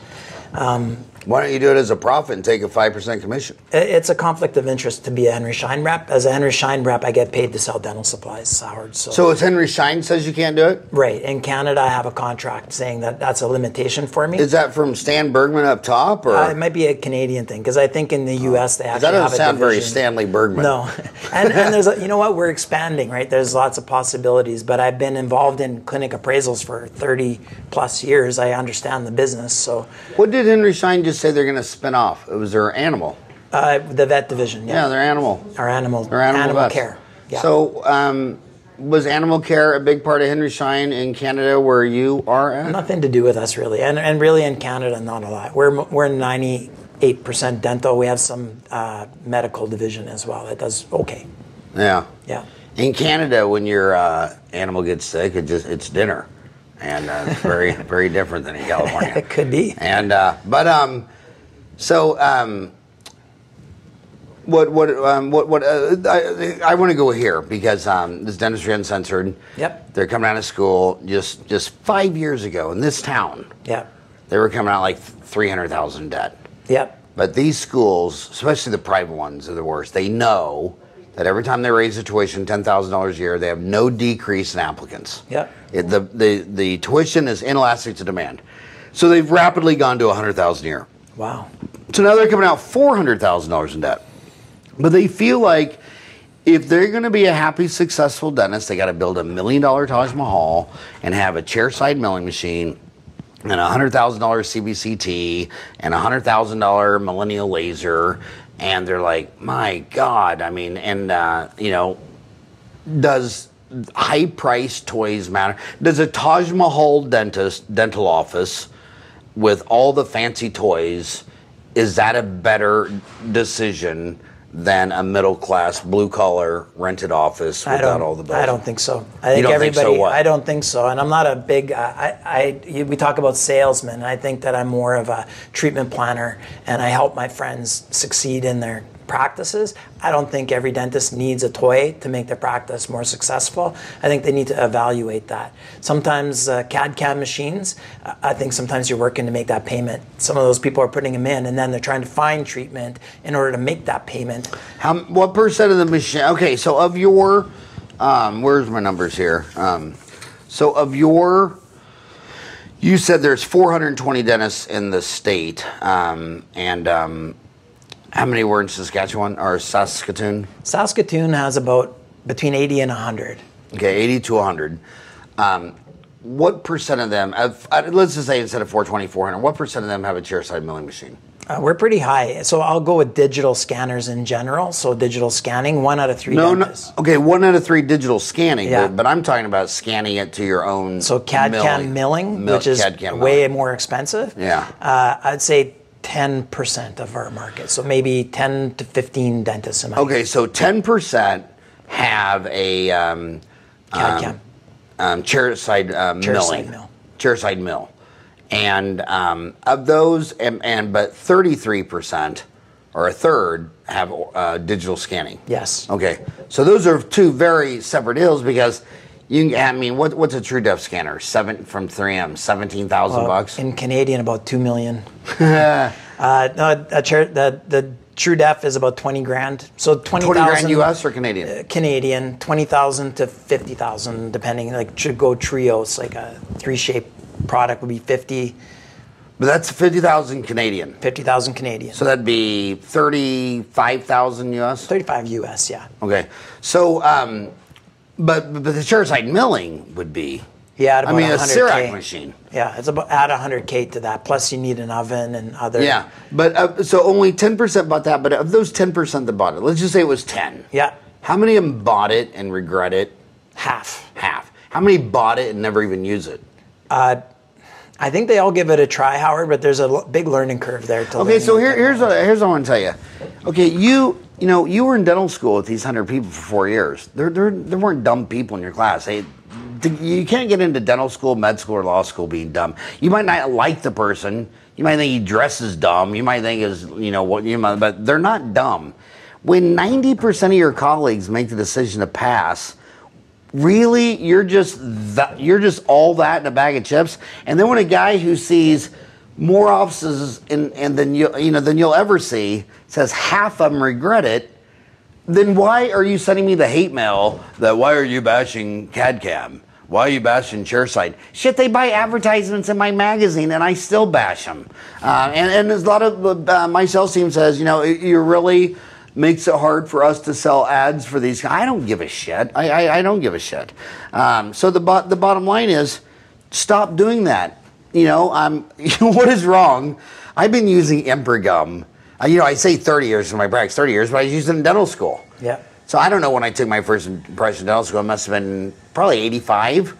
Why don't you do it as a profit and take a 5% commission?
It's a conflict of interest to be a Henry Schein rep. As a Henry Schein rep, I get paid to sell dental supplies, Howard.
So it's Henry Schein says you can't do it?
Right. In Canada, I have a contract saying that that's a limitation for me.
Is that from Stan Bergman up top? Or?
It might be a Canadian thing, because I think in the U.S. they actually have a division.
That doesn't sound very Stanley Bergman.
No. And there's, you know what, we're expanding, right? There's lots of possibilities, but I've been involved in clinic appraisals for 30 plus years. I understand the business, so.
What did Henry Schein just say they're going to spin off? It was their animal.
The vet division, yeah.
Yeah, their animal.
Our animal care. Yeah.
So, was animal care a big part of Henry Schein in Canada where you are at?
Nothing to do with us, really. And really in Canada, not a lot. We're 98% dental. We have some medical division as well. It does okay.
Yeah.
Yeah.
In Canada, when your animal gets sick, it's dinner. And it's very, very different than in California.
It could be.
And I want to go here because this Dentistry Uncensored.
Yep.
They're coming out of school just 5 years ago in this town.
Yep.
They were coming out like $300,000 debt.
Yep.
But these schools, especially the private ones, are the worst. They know that every time they raise the tuition $10,000 a year, they have no decrease in applicants.
Yep.
The tuition is inelastic to demand. So they've rapidly gone to $100,000 a year.
Wow.
So now they're coming out $400,000 in debt. But they feel like if they're going to be a happy, successful dentist, they got to build $1 million Taj Mahal and have a chairside milling machine and a $100,000 CBCT and a $100,000 millennial laser. And they're like, my God, I mean, and, does high-priced toys matter? Does a Taj Mahal dental office with all the fancy toys, is that a better decision than a middle-class, blue-collar rented office without all the bells?
I don't think so. I think everybody.
Think so, what?
I don't think so, and I'm not a big. We talk about salesmen, and I think that I'm more of a treatment planner, and I help my friends succeed in their practices. I don't think every dentist needs a toy to make their practice more successful. I think they need to evaluate that. Sometimes CAD/CAM machines, I think sometimes you're working to make that payment. Some of those people are putting them in, and then they're trying to find treatment in order to make that payment.
What percent of the machine? Okay, so of your, where's my numbers here? So of your, you said there's 420 dentists in the state, how many were in Saskatchewan or Saskatoon?
Saskatoon has about between 80 and 100.
Okay, 80 to 100. What percent of them, let's just say instead of 420, 400, what percent of them have a chairside milling machine?
We're pretty high. So I'll go with digital scanners in general. So digital scanning, 1 out of 3 dentists.
No, okay, 1 out of 3 digital scanning,
yeah.
but I'm talking about scanning it to your own.
So CAD/CAM milling, which is way more expensive.
Yeah.
I'd say 10% of our market. So maybe 10 to 15 dentists in my
Okay, so 10% have a
CAD/CAM.
Chairside milling. Chairside mill. And of those, but 33% or a third have digital scanning.
Yes.
Okay, so those are 2 very separate deals because what's a true depth scanner? From 3M, $17,000.
In Canadian, about $2 million. The true depth is about 20 grand. So 20,000
grand US or Canadian?
Canadian, 20,000 to 50,000, depending. Like to go trios, like a 3-shape product would be 50.
But that's 50,000 Canadian.
50,000 Canadian.
So that'd be 35,000 US.
35 US, yeah.
Okay, so but the chairside milling would be.
Yeah, at about
a
100K.
Cerac machine.
Yeah, it's about add 100K to that. Plus, you need an oven and other.
Yeah, but so only 10% bought that. But of those 10% that bought it, let's just say it was 10.
Yeah.
How many of them bought it and regret it?
Half.
How many bought it and never even use it?
I think they all give it a try, Howard. But there's a big learning curve there.
Okay, so here's what I want to tell you. Okay, you were in dental school with these 100 people for 4 years. There weren't dumb people in your class. You can't get into dental school, med school, or law school being dumb. You might not like the person. You might think he dresses dumb. You might think but they're not dumb. When 90% of your colleagues make the decision to pass, really, you're just all that in a bag of chips. And then when a guy who sees more offices than you'll ever see says half of them regret it, then why are you sending me the hate mail that why are you bashing CAD/CAM? Why are you bashing chairside? Shit, they buy advertisements in my magazine and I still bash them. And there's a lot of my sales team says, you really makes it hard for us to sell ads for these. I don't give a shit. I don't give a shit. So the bottom line is, stop doing that. What is wrong? I've been using Emperor gum. I say 30 years in my practice, 30 years, but I used it in dental school.
Yeah.
So I don't know when I took my first impression in dental school. It must have been probably 85.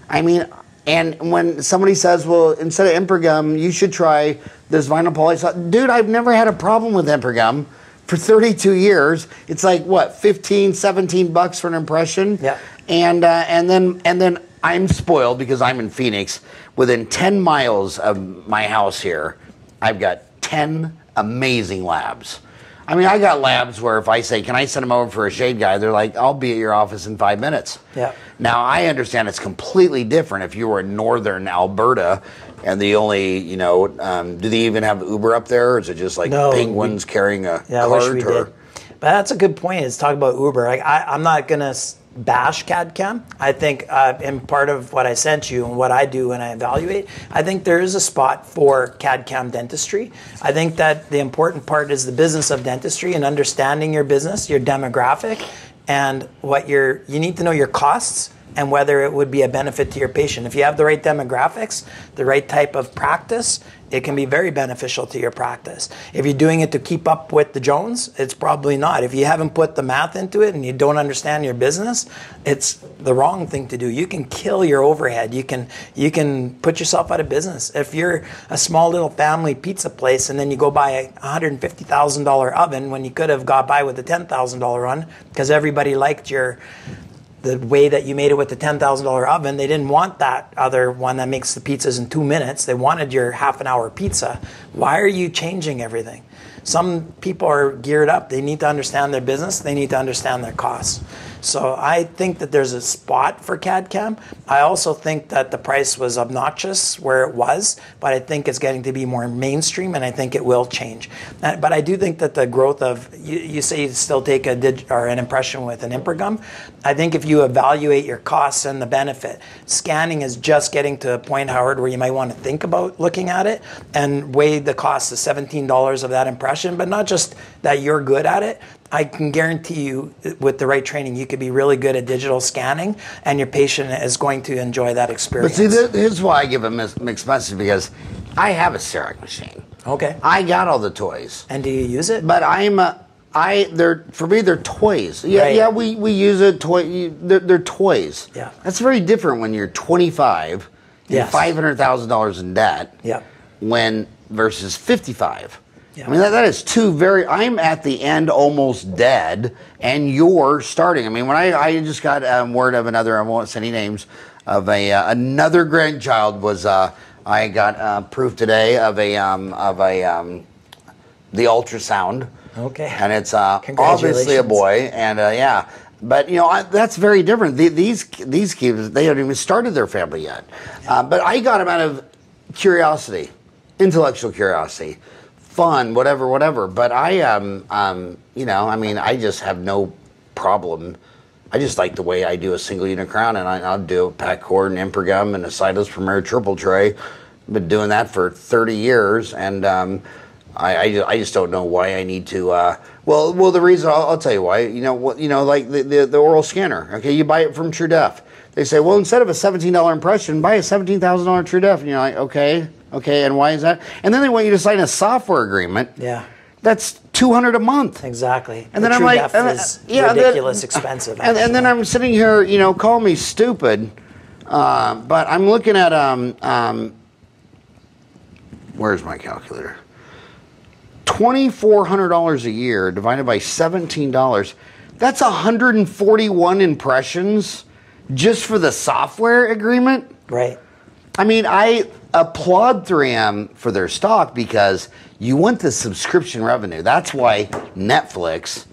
And when somebody says, well, instead of Emperor gum, you should try this vinyl poly. Dude, I've never had a problem with Emperor gum. For 32 years, it's like what, 15, 17 bucks for an impression?
Yeah.
And then I'm spoiled because I'm in Phoenix. Within 10 miles of my house here, I've got 10 amazing labs. I got labs where if I say, can I send them over for a shade guy? They're like, I'll be at your office in 5 minutes.
Yeah.
Now, I understand it's completely different if you were in northern Alberta and the only, do they even have Uber up there? Or is it just like penguins carrying a cart?
I wish we did. But that's a good point, is talk about Uber. I'm not going to bash CAD/CAM. I think in part of what I sent you and what I do when I evaluate, I think there is a spot for CAD/CAM dentistry. I think that the important part is the business of dentistry and understanding your business, your demographic, and what you need to know your costs and whether it would be a benefit to your patient. If you have the right demographics, the right type of practice, it can be very beneficial to your practice. If you're doing it to keep up with the Jones, it's probably not. If you haven't put the math into it and you don't understand your business, it's the wrong thing to do. You can kill your overhead. You can put yourself out of business. If you're a small little family pizza place and then you go buy a $150,000 oven when you could have got by with a $10,000 one because everybody liked the way that you made it with the $10,000 oven, they didn't want that other one that makes the pizzas in 2 minutes. They wanted your half-an-hour pizza. Why are you changing everything? Some people are geared up. They need to understand their business. They need to understand their costs. So I think that there's a spot for CAD/CAM. I also think that the price was obnoxious where it was, but I think it's getting to be more mainstream, and I think it will change. But I do think that the growth of, you say you still take an impression with an Emperor gum. I think if you evaluate your costs and the benefit, scanning is just getting to a point, Howard, where you might want to think about looking at it and weigh the cost of $17 of that impression, but not just that you're good at it. I can guarantee you, with the right training, you could be really good at digital scanning, and your patient is going to enjoy that experience.
But see, here's why I give a mixed message, because I have a CEREC machine.
Okay.
I got all the toys.
And do you use it?
But for me, they're toys. Yeah,
right.
Yeah, we use a toy. They're toys.
Yeah.
That's very different when you're 25 and $500,000 in debt.
Yeah.
Versus 55.
Yeah.
That is I'm at the end, almost dead, and you're starting. When I just got word of another, I won't say any names, of another grandchild was, I got proof today of the ultrasound.
Okay.
And it's obviously a boy, and yeah. But that's very different. These kids, they haven't even started their family yet. But I got them out of curiosity, intellectual curiosity. Fun, whatever. But I just have no problem. I just like the way I do a single unit crown, and I'll do a pack cord and Emperor gum and a sideless Premier triple tray. I've been doing that for 30 years, and I just don't know why I need to. Well, the reason I'll tell you why. Like the oral scanner. Okay, you buy it from True Def. They say, well, instead of a $17 impression, buy a $17,000 True Def, and you're like, okay, and why is that? And then they want you to sign a software agreement.
Yeah.
That's $200 a month.
Exactly.
And then I'm like,
ridiculous expensive.
And then I'm sitting here, call me stupid, but I'm looking at where's my calculator? $2,400 a year divided by $17. That's 141 impressions just for the software agreement.
Right.
I applaud 3M for their stock because you want the subscription revenue. That's why Netflix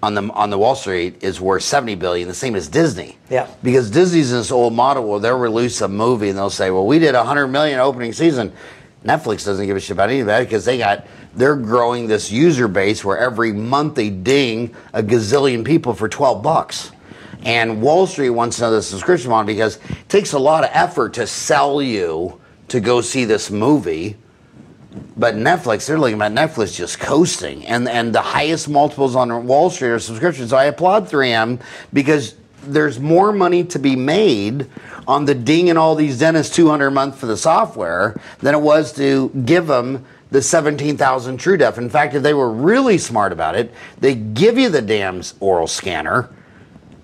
on the Wall Street is worth $70 billion, the same as Disney.
Yeah.
Because Disney's in this old model where they'll release a movie and they'll say, well, we did $100 million opening season. Netflix doesn't give a shit about any of that because they're growing this user base where every month they ding a gazillion people for $12. And Wall Street wants to know the subscription model because it takes a lot of effort to sell you to go see this movie. But Netflix, they're looking at Netflix just coasting. And the highest multiples on Wall Street are subscriptions. So I applaud 3M because there's more money to be made on the dinging all these dentists $200 a month for the software than it was to give them the 17,000 TrueDef. In fact, if they were really smart about it, they give you the damn oral scanner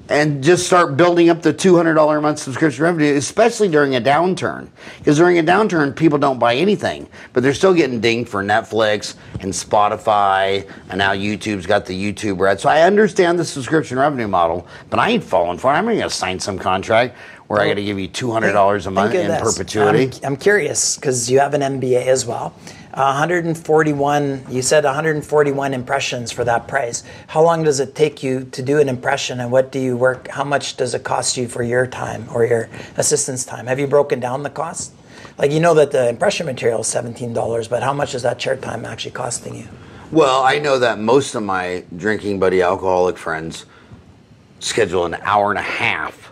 and just start building up the $200 a month subscription revenue, especially during a downturn. Because during a downturn, people don't buy anything, but they're still getting dinged for Netflix and Spotify, and now YouTube's got the YouTube Red. So I understand the subscription revenue model, but I ain't falling for it. I'm going to sign some contract where I got to give you $200 a month in perpetuity.
I'm curious because you have an MBA as well. 141, you said 141 impressions for that price. How long does it take you to do an impression, and what do you work, how much does it cost you for your time or your assistant's time? Have you broken down the cost? Like, you know that the impression material is $17, but how much is that chair time actually costing you?
Well, I know that most of my drinking buddy alcoholic friends schedule an hour and a half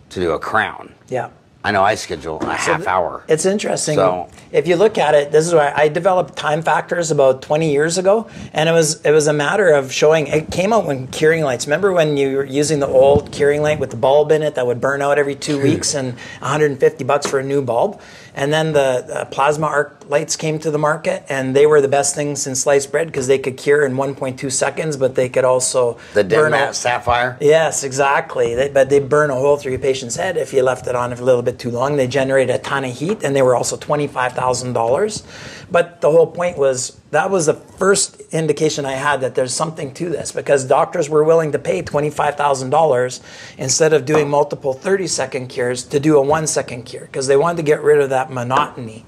to do a crown.
Yeah.
I know I schedule a half hour.
It's interesting.
So,
if you look at it, this is why I developed time factors about 20 years ago, and it was a matter of showing. It came out when curing lights. Remember when you were using the old curing light with the bulb in it that would burn out every 2 weeks and $150 for a new bulb? And then the plasma arc lights came to the market, and they were the best thing since sliced bread because they could cure in 1.2 seconds, but they could also
the
burn
Denmat Sapphire?
Yes, exactly. But they burn a hole through your patient's head if you left it on a little bit too long. They generated a ton of heat, and they were also $25,000. But the whole point was that was the first indication I had that there's something to this, because doctors were willing to pay $25,000 instead of doing multiple 30-second cures to do a 1-second cure because they wanted to get rid of that monotony.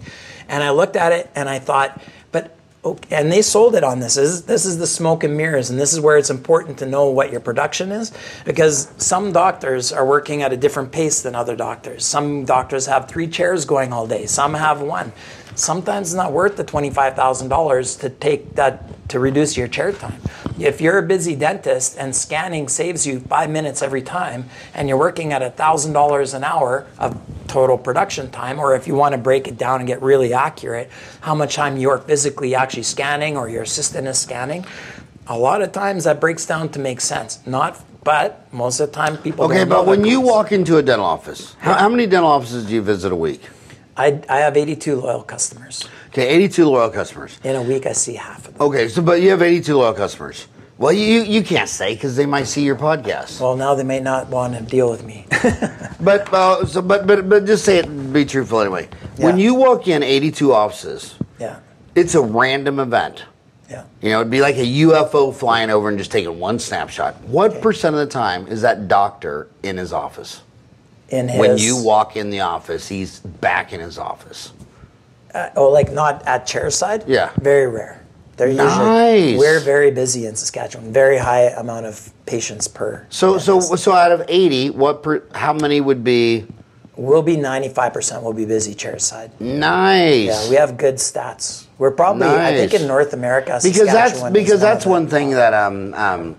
And I looked at it and I thought, but okay, and they sold it on this. This is the smoke and mirrors, and this is where it's important to know what your production is, because some doctors are working at a different pace than other doctors. Some doctors have 3 chairs going all day. Some have 1. Sometimes it's not worth the $25,000 to take that to reduce your chair time. If you're a busy dentist and scanning saves you 5 minutes every time, and you're working at $1,000 an hour of total production time, or if you want to break it down and get really accurate, how much time you're physically actually scanning or your assistant is scanning, a lot of times that breaks down to make sense. But most of the time people don't know.
Okay, but when you walk into a dental office, how many dental offices do you visit a week?
I have 82 loyal customers.
Okay, 82 loyal customers.
In a week, I see half of them.
Okay, but you have 82 loyal customers. Well, you can't say because they might see your podcast.
Well, now they may not want to deal with me.
but just say it. Be truthful anyway. Yeah. When you walk in 82 offices,
yeah,
it's a random event.
Yeah,
you know, it'd be like a UFO flying over and just taking one snapshot. What percent of the time is that doctor in his office? When you walk in the office, he's back in his office.
Like not at chairside?
Yeah.
Very rare. They're
nice.
We're very busy in Saskatchewan. Very high amount of patients per.
So out of 80, how many would be?
We'll be 95% will be busy chairside.
Nice.
Yeah, we have good stats. We're probably, I think in North America, Saskatchewan
because that's one thing that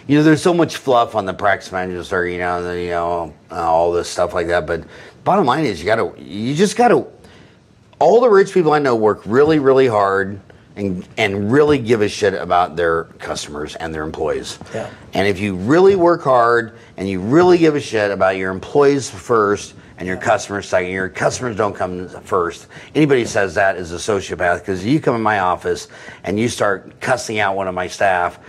you know, there's so much fluff on the practice managers, or all this stuff like that. But bottom line is, you just gotta. All the rich people I know work really, really hard and really give a shit about their customers and their employees.
Yeah.
And if you really work hard and you really give a shit about your employees first and your customers second, your customers don't come first. Anybody who says that is a sociopath, because you come in my office and you start cussing out one of my staff,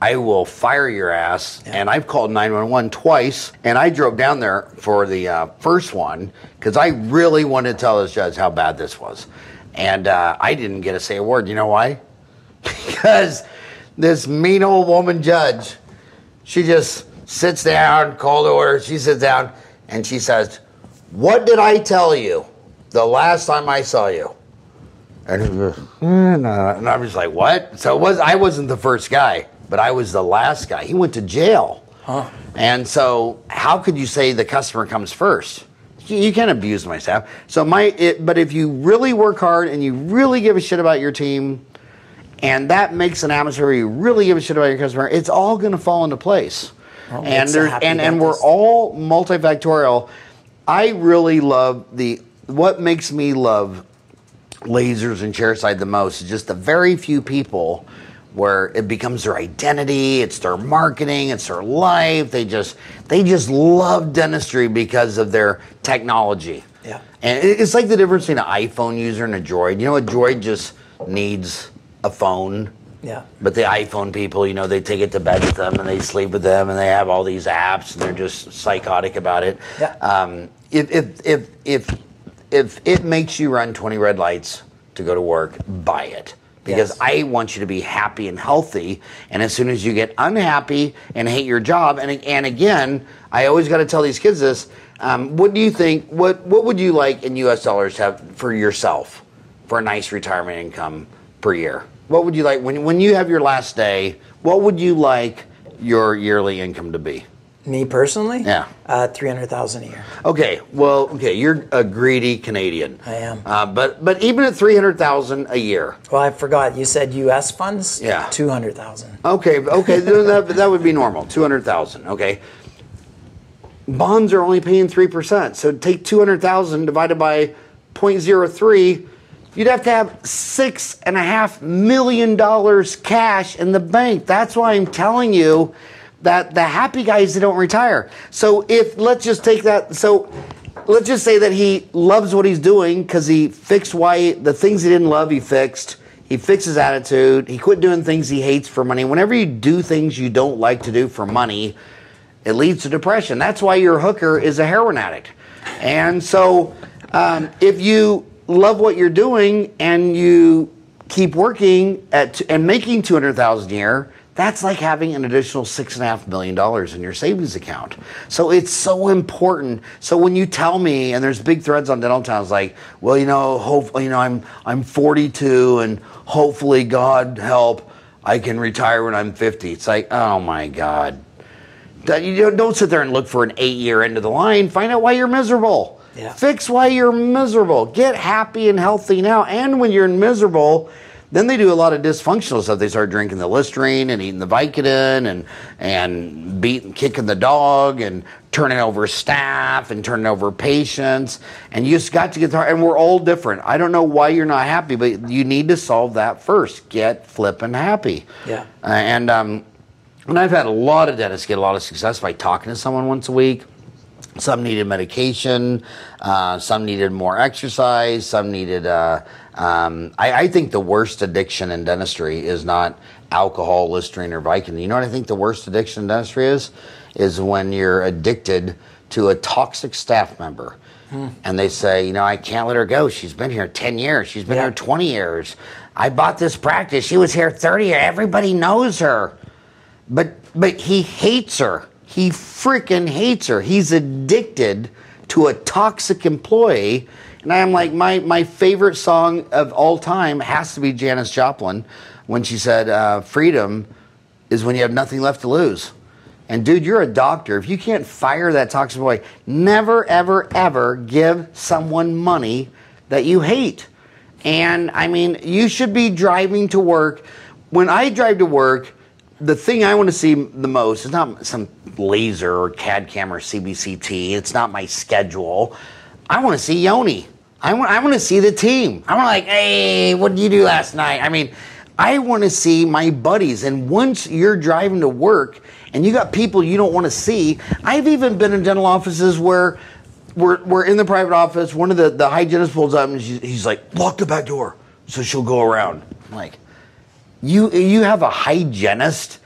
I will fire your ass. Yeah. And I've called 911 twice, and I drove down there for the first one because I really wanted to tell this judge how bad this was. And I didn't get to say a word. You know why? Because this mean old woman judge, she just sits down, call to order, she sits down, and she says, "What did I tell you the last time I saw you?" And I'm just like, what? So I wasn't the first guy. but I was the last guy. He went to jail.
Huh.
And so how could you say the customer comes first? You can't abuse my staff. So but if you really work hard and you really give a shit about your team, and that makes an atmosphere where you really give a shit about your customer, it's all going to fall into place.
Well,
and we're all multifactorial. I really love what makes me love lasers and chairside the most is just the very few people where it becomes their identity, it's their marketing, it's their life. They just love dentistry because of their technology.
Yeah.
And it's like the difference between an iPhone user and a Droid. You know, a Droid just needs a phone.
Yeah.
But the iPhone people, you know, they take it to bed with them and they sleep with them and they have all these apps and they're just psychotic about it.
Yeah.
If it makes you run 20 red lights to go to work, buy it. Because
Yes.
I want you to be happy and healthy. And as soon as you get unhappy and hate your job, and again, I always got to tell these kids this, what do you think, what would you like in US dollars to have for yourself for a nice retirement income per year? What would you like, when you have your last day, what would you like your yearly income to be?
Me personally?
Yeah.
300,000 a year.
Okay, you're a greedy Canadian.
I am.
But even at 300,000 a year.
Well, I forgot. You said U.S. funds?
Yeah.
200,000.
Okay, that would be normal, 200,000, okay. Bonds are only paying 3%, so take 200,000 divided by 0.03, you'd have to have $6.5 million cash in the bank. That's why I'm telling you that the happy guys, they don't retire. So let's just say that he loves what he's doing because he fixed the things he didn't love, he fixed. He fixed his attitude. He quit doing things he hates for money. Whenever you do things you don't like to do for money, it leads to depression. That's why your hooker is a heroin addict. And so if you love what you're doing and you keep working and making $200,000 a year, that's like having an additional $6.5 million in your savings account. So it's so important. So when you tell me, and there's big threads on Dental Town, it's like, well, hopefully, I'm 42, and hopefully, God help, I can retire when I'm 50. It's like, oh my God. You don't sit there and look for an 8-year end of the line. Find out why you're miserable.
Yeah. Fix
why you're miserable. Get happy and healthy now. And when you're miserable, then they do a lot of dysfunctional stuff. They start drinking the Listerine and eating the Vicodin and kicking the dog and turning over staff and turning over patients. And you just got to get there. And we're all different. I don't know why you're not happy, but you need to solve that first. Get flippin' happy.
Yeah.
And I've had a lot of dentists get a lot of success by talking to someone once a week. Some needed medication, some needed more exercise, some needed... I think the worst addiction in dentistry is not alcohol, Listerine, or Vicodin. You know what I think the worst addiction in dentistry is? Is when you're addicted to a toxic staff member. And they say, I can't let her go. She's been here 10 years. She's been here 20 years. I bought this practice. She was here 30 years. Everybody knows her. But he hates her. He freaking hates her. He's addicted to a toxic employee. And I'm like, my favorite song of all time has to be Janis Joplin when she said, freedom is when you have nothing left to lose. And dude, you're a doctor. If you can't fire that toxic employee, never, ever, ever give someone money that you hate. And I mean, you should be driving to work. When I drive to work, the thing I want to see the most is not some laser or CAD camera or CBCT. It's not my schedule. I want to see Yoni. I want to see the team. I want to like, hey, what did you do last night? I mean, I want to see my buddies. And once you're driving to work and you got people you don't want to see, I've even been in dental offices where we're in the private office. One of the hygienist pulls up and he's like, lock the back door so she'll go around. I'm like, you have a hygienist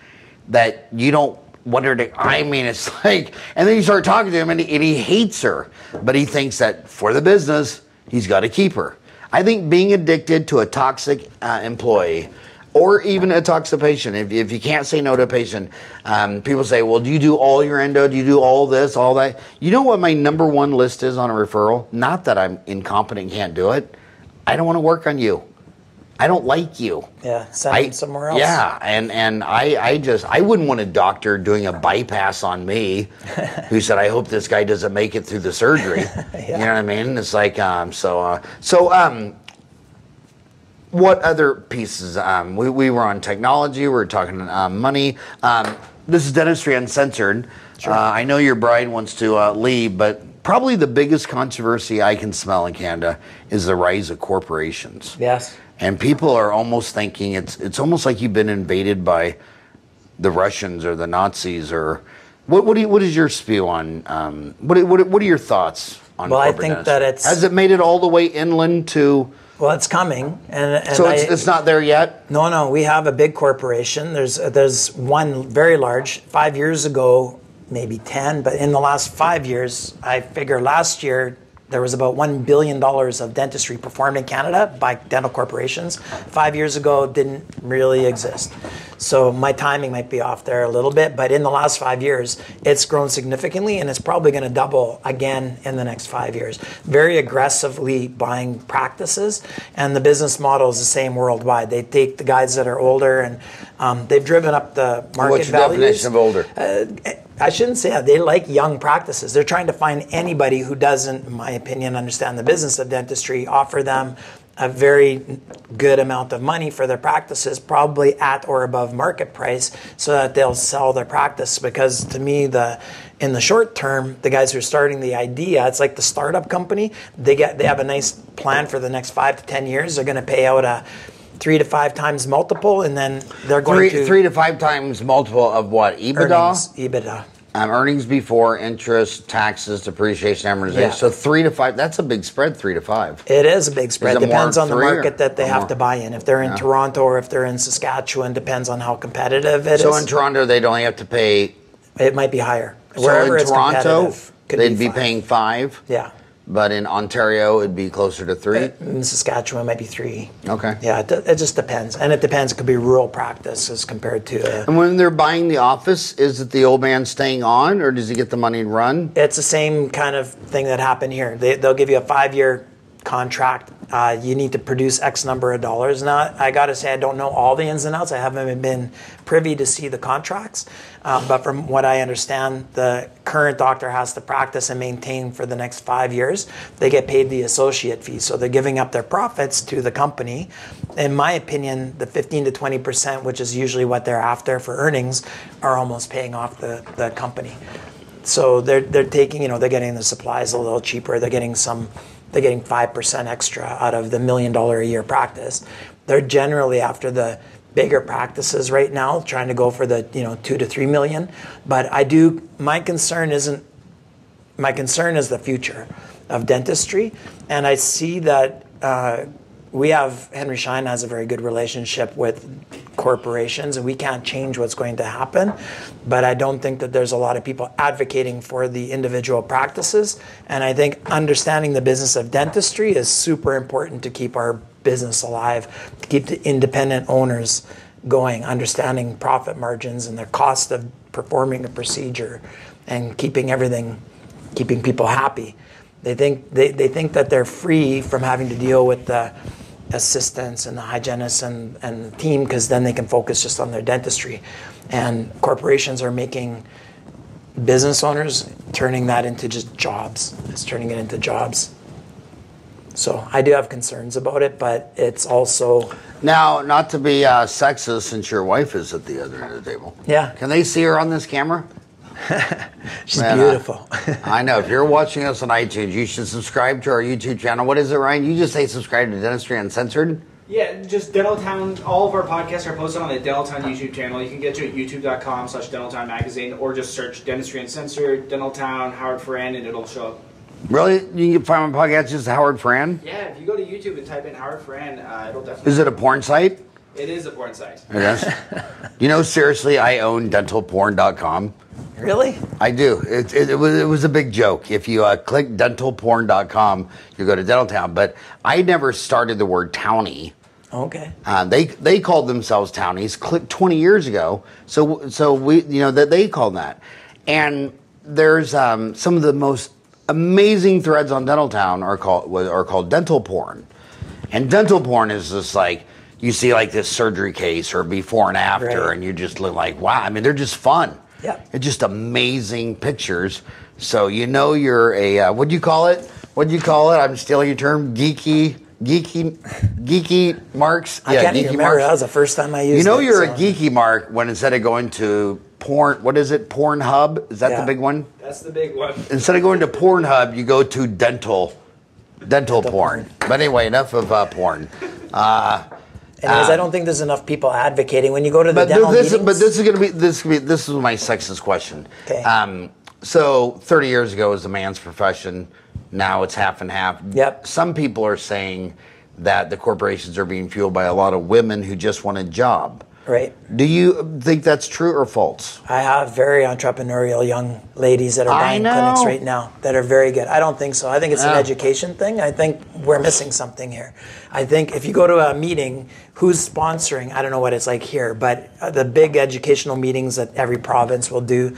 that you don't want her to, I mean, it's like, and then you start talking to him and he hates her, but he thinks that for the business, he's got to keep her. I think being addicted to a toxic employee or even a toxic patient, if you can't say no to a patient, people say, well, do you do all your endo? Do you do all this, all that? You know what my #1 list is on a referral? Not that I'm incompetent and can't do it. I don't want to work on you. I don't like you.
Yeah, send them somewhere else.
Yeah, and I wouldn't want a doctor doing a bypass on me who said, I hope this guy doesn't make it through the surgery.
Yeah.
You know what I mean? It's like, what other pieces? We were on technology, we were talking money. This is Dentistry Uncensored.
Sure.
I know your bride wants to leave, but probably the biggest controversy I can smell in Canada is the rise of corporations.
Yes.
And people are almost thinking it's almost like you've been invaded by the Russians or the Nazis or what is your spew on what are your thoughts on?
Well, I
corporate
think
dentistry?
that
Has it made it all the way inland to?
Well, it's coming, and
so it's not there yet.
No, we have a big corporation. There's one very large. 5 years ago, maybe 10, but in the last 5 years, I figure last year there was about $1 billion of dentistry performed in Canada by dental corporations. 5 years ago, it didn't really exist. So my timing might be off there a little bit, but in the last 5 years, it's grown significantly, and it's probably going to double again in the next 5 years. Very aggressively buying practices, and the business model is the same worldwide. They take the guys that are older, and they've driven up the market
What's your
values.
definition of older?
I shouldn't say that. They like young practices. They're trying to find anybody who doesn't, in my opinion, understand the business of dentistry, offer them a very good amount of money for their practices, probably at or above market price, so that they'll sell their practice. Because to me, in the short term, the guys who are starting the idea, it's like the startup company. They have a nice plan for the next 5 to 10 years. They're going to pay out a 3 to 5 times multiple, and then they're going to
3 to 5 times multiple of what? EBITDA.
EBITDA.
Earnings before interest, taxes, depreciation, amortization.
Yeah.
So 3 to 5. That's a big spread. 3 to 5.
It is a big spread.
Is it
Depends
more
on the
3
market that they
or
have
more?
to buy in. If they're in Toronto or if they're in Saskatchewan, depends on how competitive it is.
So in Toronto, they'd only have to pay.
It might be higher.
So
Wherever
in
it's
Toronto,
competitive, could
they'd be
5.
paying 5.
Yeah.
But in Ontario, it'd be closer to 3.
In Saskatchewan, it might be 3.
Okay.
Yeah, it just depends. And it depends. It could be rural practice as compared to...
And when they're buying the office, is it the old man staying on, or does he get the money and run?
It's the same kind of thing that happened here. They'll give you a 5-year contract. You need to produce X number of dollars. Now, I got to say, I don't know all the ins and outs. I haven't been privy to see the contracts. But from what I understand, the current doctor has to practice and maintain for the next 5 years. They get paid the associate fee. So they're giving up their profits to the company. In my opinion, the 15 to 20%, which is usually what they're after for earnings, are almost paying off the company. So they're taking, they're getting the supplies a little cheaper. They're getting 5% extra out of the $1 million a year practice. They're generally after the bigger practices right now, trying to go for the 2 to 3 million. But my concern is the future of dentistry, and I see that Henry Schein has a very good relationship with corporations, and we can't change what's going to happen. But I don't think that there's a lot of people advocating for the individual practices. And I think understanding the business of dentistry is super important to keep our business alive, to keep the independent owners going, understanding profit margins and their cost of performing a procedure and keeping people happy. They think that they're free from having to deal with the assistants and the hygienists and the team, because then they can focus just on their dentistry. And corporations are making business owners, turning that into just jobs. It's turning it into jobs. So I do have concerns about it, but it's also...
Now, not to be sexist, since your wife is at the other end of the table.
Yeah.
Can they see her on this camera?
She's beautiful.
I know. If you're watching us on iTunes, you should subscribe to our YouTube channel. What is it, Ryan? You just say subscribe to Dentistry Uncensored?
Yeah, just Dentaltown. All of our podcasts are posted on the Dentaltown YouTube channel. You can get to it at youtube.com/Dentaltown Magazine, or just search Dentistry Uncensored, Dentaltown, Howard Farran, and it'll show up.
Really? You can find my podcast just Howard Farran?
Yeah, if you go to YouTube and type in Howard Farran, it'll definitely...
Is it a porn site?
It is a porn site.
It is? Seriously, I own dentalporn.com.
Really?
I do. It was a big joke. If you click dentalporn.com, you go to Dentaltown. But I never started the word townie.
Okay.
They called themselves townies 20 years ago. So we that they called that. And there's some of the most amazing threads on Dentaltown are called dental porn. And dental porn is just like you see like this surgery case or before and after, and you just look like, wow. I mean, they're just fun.
Yeah.
It's just amazing pictures. So you know you're a, what do you call it? What do you call it? I'm stealing your term. Geeky marks.
I can't even remember. That was the first time I used it.
You know you're a geeky mark when instead of going to porn, what is it? Pornhub? Is that the big one?
That's the big one.
Instead of going to Pornhub, you go to dental porn. But anyway, enough of porn.
Anyways, I don't think there's enough people advocating when you go to the dental meetings.
But this is my sexist question.
Okay.
So 30 years ago it was a man's profession. Now it's half and half.
Yep.
Some people are saying that the corporations are being fueled by a lot of women who just want a job.
Right.
Do you think that's true or false?
I have very entrepreneurial young ladies that are buying clinics right now that are very good. I don't think so. I think it's an education thing. I think we're missing something here. I think if you go to a meeting, who's sponsoring? I don't know what it's like here, but the big educational meetings that every province will do,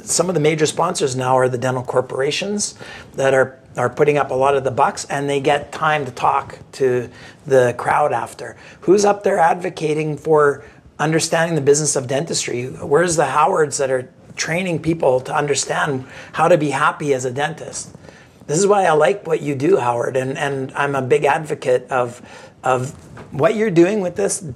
some of the major sponsors now are the dental corporations that are putting up a lot of the bucks, and they get time to talk to the crowd after. Who's up there advocating for understanding the business of dentistry? Where's the Howards that are training people to understand how to be happy as a dentist? This is why I like what you do, Howard, and I'm a big advocate of what you're doing with this,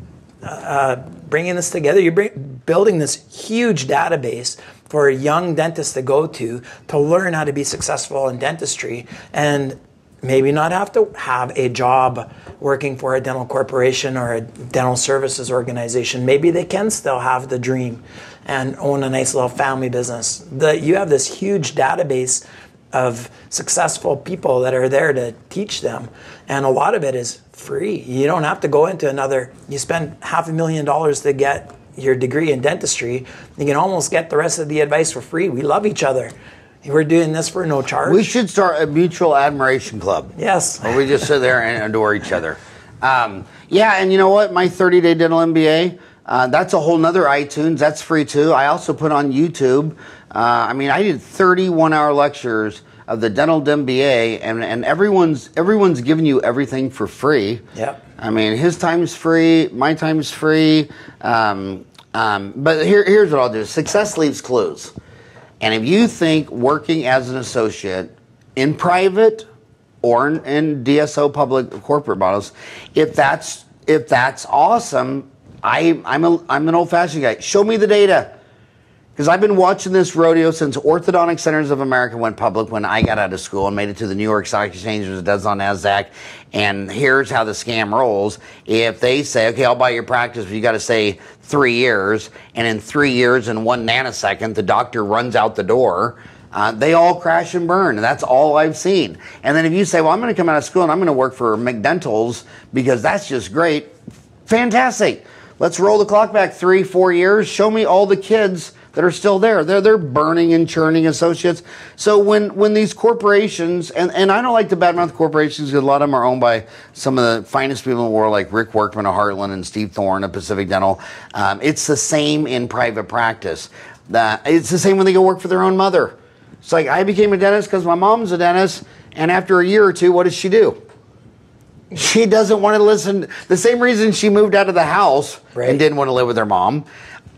bringing this together. You're building this huge database for young dentists to go to learn how to be successful in dentistry and maybe not have to have a job working for a dental corporation or a dental services organization. Maybe they can still have the dream and own a nice little family business. You have this huge database of successful people that are there to teach them, and a lot of it is free. You don't have to go into you spend $500,000 to get your degree in dentistry. You can almost get the rest of the advice for free. We love each other. We're doing this for no charge.
We should start a mutual admiration club.
Yes.
Where we just sit there and adore each other. Yeah, and you know what? My 30-day dental MBA, that's a whole nother iTunes. That's free too. I also put on YouTube. I did 31-hour lectures of the dental MBA, and everyone's giving you everything for free.
Yep.
I mean, his time's free, my time's free. But here's what I'll do. Success leaves clues. And if you think working as an associate in private or in DSO public corporate models, if that's awesome, I'm an old-fashioned guy. Show me the data. Because I've been watching this rodeo since Orthodontic Centers of America went public when I got out of school and made it to the New York Stock Exchange, as it does on NASDAQ. And here's how the scam rolls. If they say, okay, I'll buy your practice, but you got to say 3 years, and in 3 years and 1 nanosecond, the doctor runs out the door, they all crash and burn, and that's all I've seen. And then if you say, well, I'm going to come out of school and I'm going to work for McDentals because that's just great, fantastic. Let's roll the clock back 3-4 years. Show me all the kids that are still there. They're burning and churning associates. So when these corporations, and I don't like to badmouth corporations because a lot of them are owned by some of the finest people in the world, like Rick Workman of Heartland and Steve Thorne of Pacific Dental. It's the same in private practice. It's the same when they go work for their own mother. It's like, I became a dentist because my mom's a dentist, and after a year or two, what does she do? She doesn't want to listen. The same reason she moved out of the house and didn't want to live with her mom.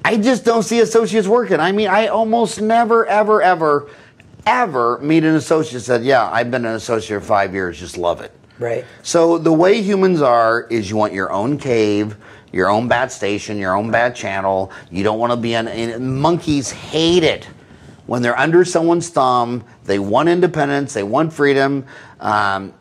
I just don't see associates working. I mean, I almost never, ever, ever, ever meet an associate that said, yeah, I've been an associate for 5 years, just love it.
Right.
So the way humans are is you want your own cave, your own bad station, your own bad channel. You don't want to be monkeys hate it when they're under someone's thumb. They want independence. They want freedom.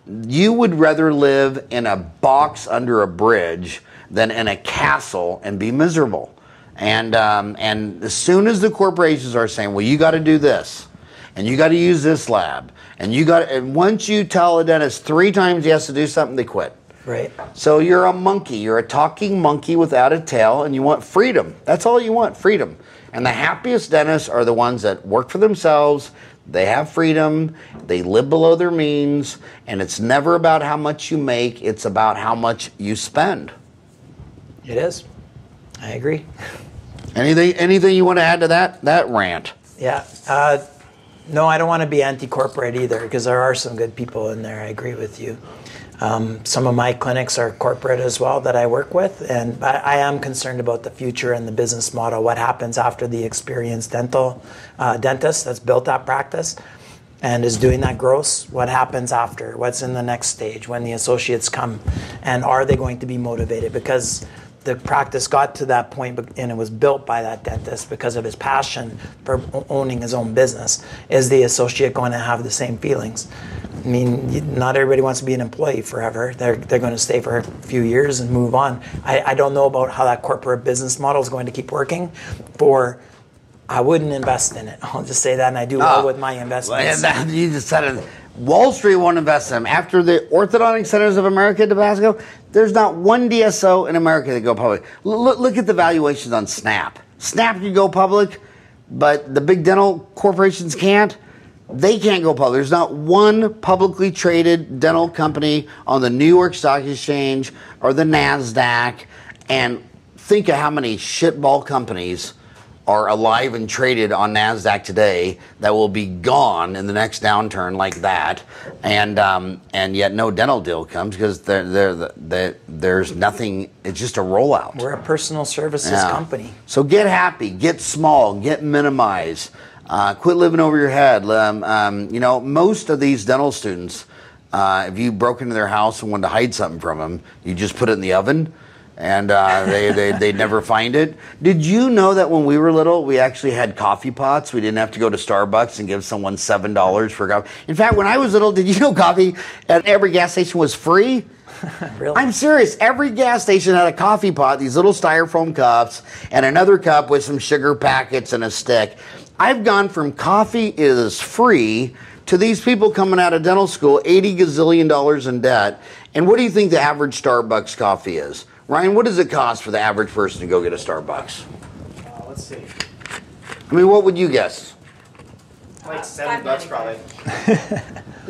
You would rather live in a box under a bridge than in a castle and be miserable. And as soon as the corporations are saying, well, you got to do this, and you got to use this lab, and once you tell a dentist 3 times he has to do something, they quit.
Right.
So you're a monkey. You're a talking monkey without a tail, and you want freedom. That's all you want, freedom. And the happiest dentists are the ones that work for themselves. They have freedom. They live below their means, and it's never about how much you make. It's about how much you spend.
It is. I agree.
Anything you want to add to that rant?
Yeah. No, I don't want to be anti-corporate either, because there are some good people in there. I agree with you. Some of my clinics are corporate as well that I work with, and I am concerned about the future and the business model. What happens after the experienced dentist that's built that practice and is doing that gross? What happens after? What's in the next stage when the associates come? And are they going to be motivated? Because the practice got to that point and it was built by that dentist because of his passion for owning his own business. Is the associate going to have the same feelings? I mean, not everybody wants to be an employee forever. They're going to stay for a few years and move on. I don't know about how that corporate business model is going to keep working. I wouldn't invest in it. I'll just say that, and I do well with my investments.
You just said it. Wall Street won't invest in them. After the Orthodontic Centers of America, Tabasco, there's not one DSO in America that go public. Look at the valuations on Snap. Snap can go public, but the big dental corporations can't. They can't go public. There's not one publicly traded dental company on the New York Stock Exchange or the NASDAQ. And think of how many shitball companies are alive and traded on NASDAQ today that will be gone in the next downturn like that. And yet no dental deal comes because there's nothing. It's just a rollout.
We're a personal services company.
So get happy, get small, get minimized. Quit living over your head. You know, most of these dental students, if you broke into their house and wanted to hide something from them, you just put it in the oven, and they'd never find it. Did you know that when we were little, we actually had coffee pots? We didn't have to go to Starbucks and give someone $7 for coffee. In fact, when I was little, did you know coffee at every gas station was free?
Really?
I'm serious. Every gas station had a coffee pot, these little styrofoam cups, and another cup with some sugar packets and a stick. I've gone from coffee is free to these people coming out of dental school, $80 gazillion in debt. And what do you think the average Starbucks coffee is? Ryan, what does it cost for the average person to go get a Starbucks?
Let's see.
I mean, what would you guess?
Like $7 probably.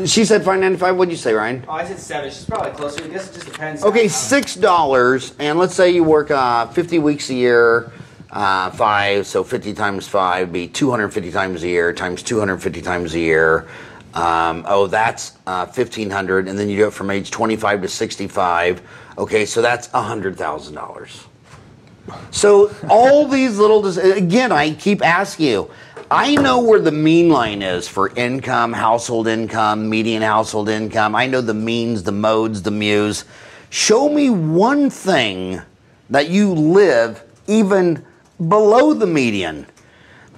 She said $5.95. What'd you say, Ryan?
Oh, I said 7. She's probably closer. I guess it just depends.
Okay,
on
$6. And let's say you work 50 weeks a year, 5. So 50 times 5 would be 250 times a year times 250 times a year. That's $1,500. And then you do it from age 25 to 65. Okay, so that's $100,000. So all these little, again, I keep asking you, I know where the mean line is for income, household income, median household income. I know the means, the modes, the mews. Show me one thing that you live even below the median.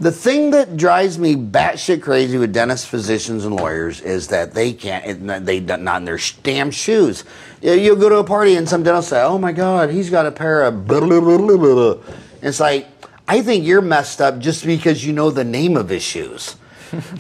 The thing that drives me batshit crazy with dentists, physicians, and lawyers is that they can't, they're not in their damn shoes. You'll go to a party and some dentist say, oh my God, he's got a pair of blah, blah, blah, blah, blah. It's like, I think you're messed up just because you know the name of his shoes.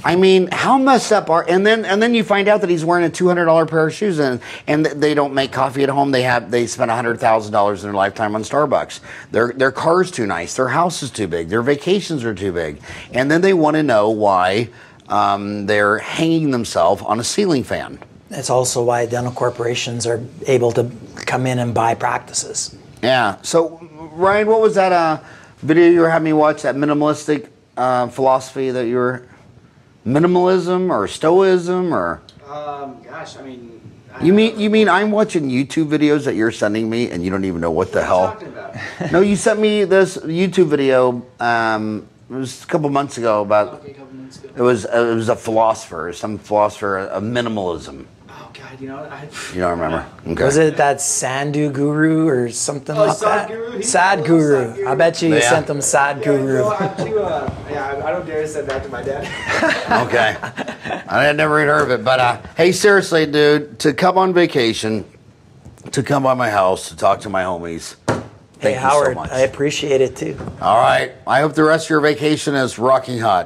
I mean, how messed up are, and then you find out that he's wearing a $200 pair of shoes and they don't make coffee at home. They spend $100,000 in their lifetime on Starbucks. Their car's too nice. Their house is too big. Their vacations are too big. And then they want to know why they're hanging themselves on a ceiling fan.
It's also why dental corporations are able to come in and buy practices.
Yeah. So, Ryan, what was that video you were having me watch, that minimalistic philosophy that you were... Minimalism or stoicism or?
Gosh, I mean.
You mean I'm watching YouTube videos that you're sending me and you don't even know what the hell?
What are you talking about?
No, you sent me this YouTube video. It was a couple months ago about.
Okay, a couple months ago.
It was a philosopher, some philosopher of minimalism.
Oh God, you know
You don't remember? Okay.
Was it that Sandu Guru or something like that?
Guru?
Sad Guru. I bet you sent them Sad Guru.
I'm too, I don't dare send that to my dad.
Okay. I had never heard of it, but hey, seriously, dude, to come on vacation, to come by my house, to talk to my homies.
Hey,
Thank you
Howard,
so much.
I appreciate it too.
All right. I hope the rest of your vacation is rocking hot.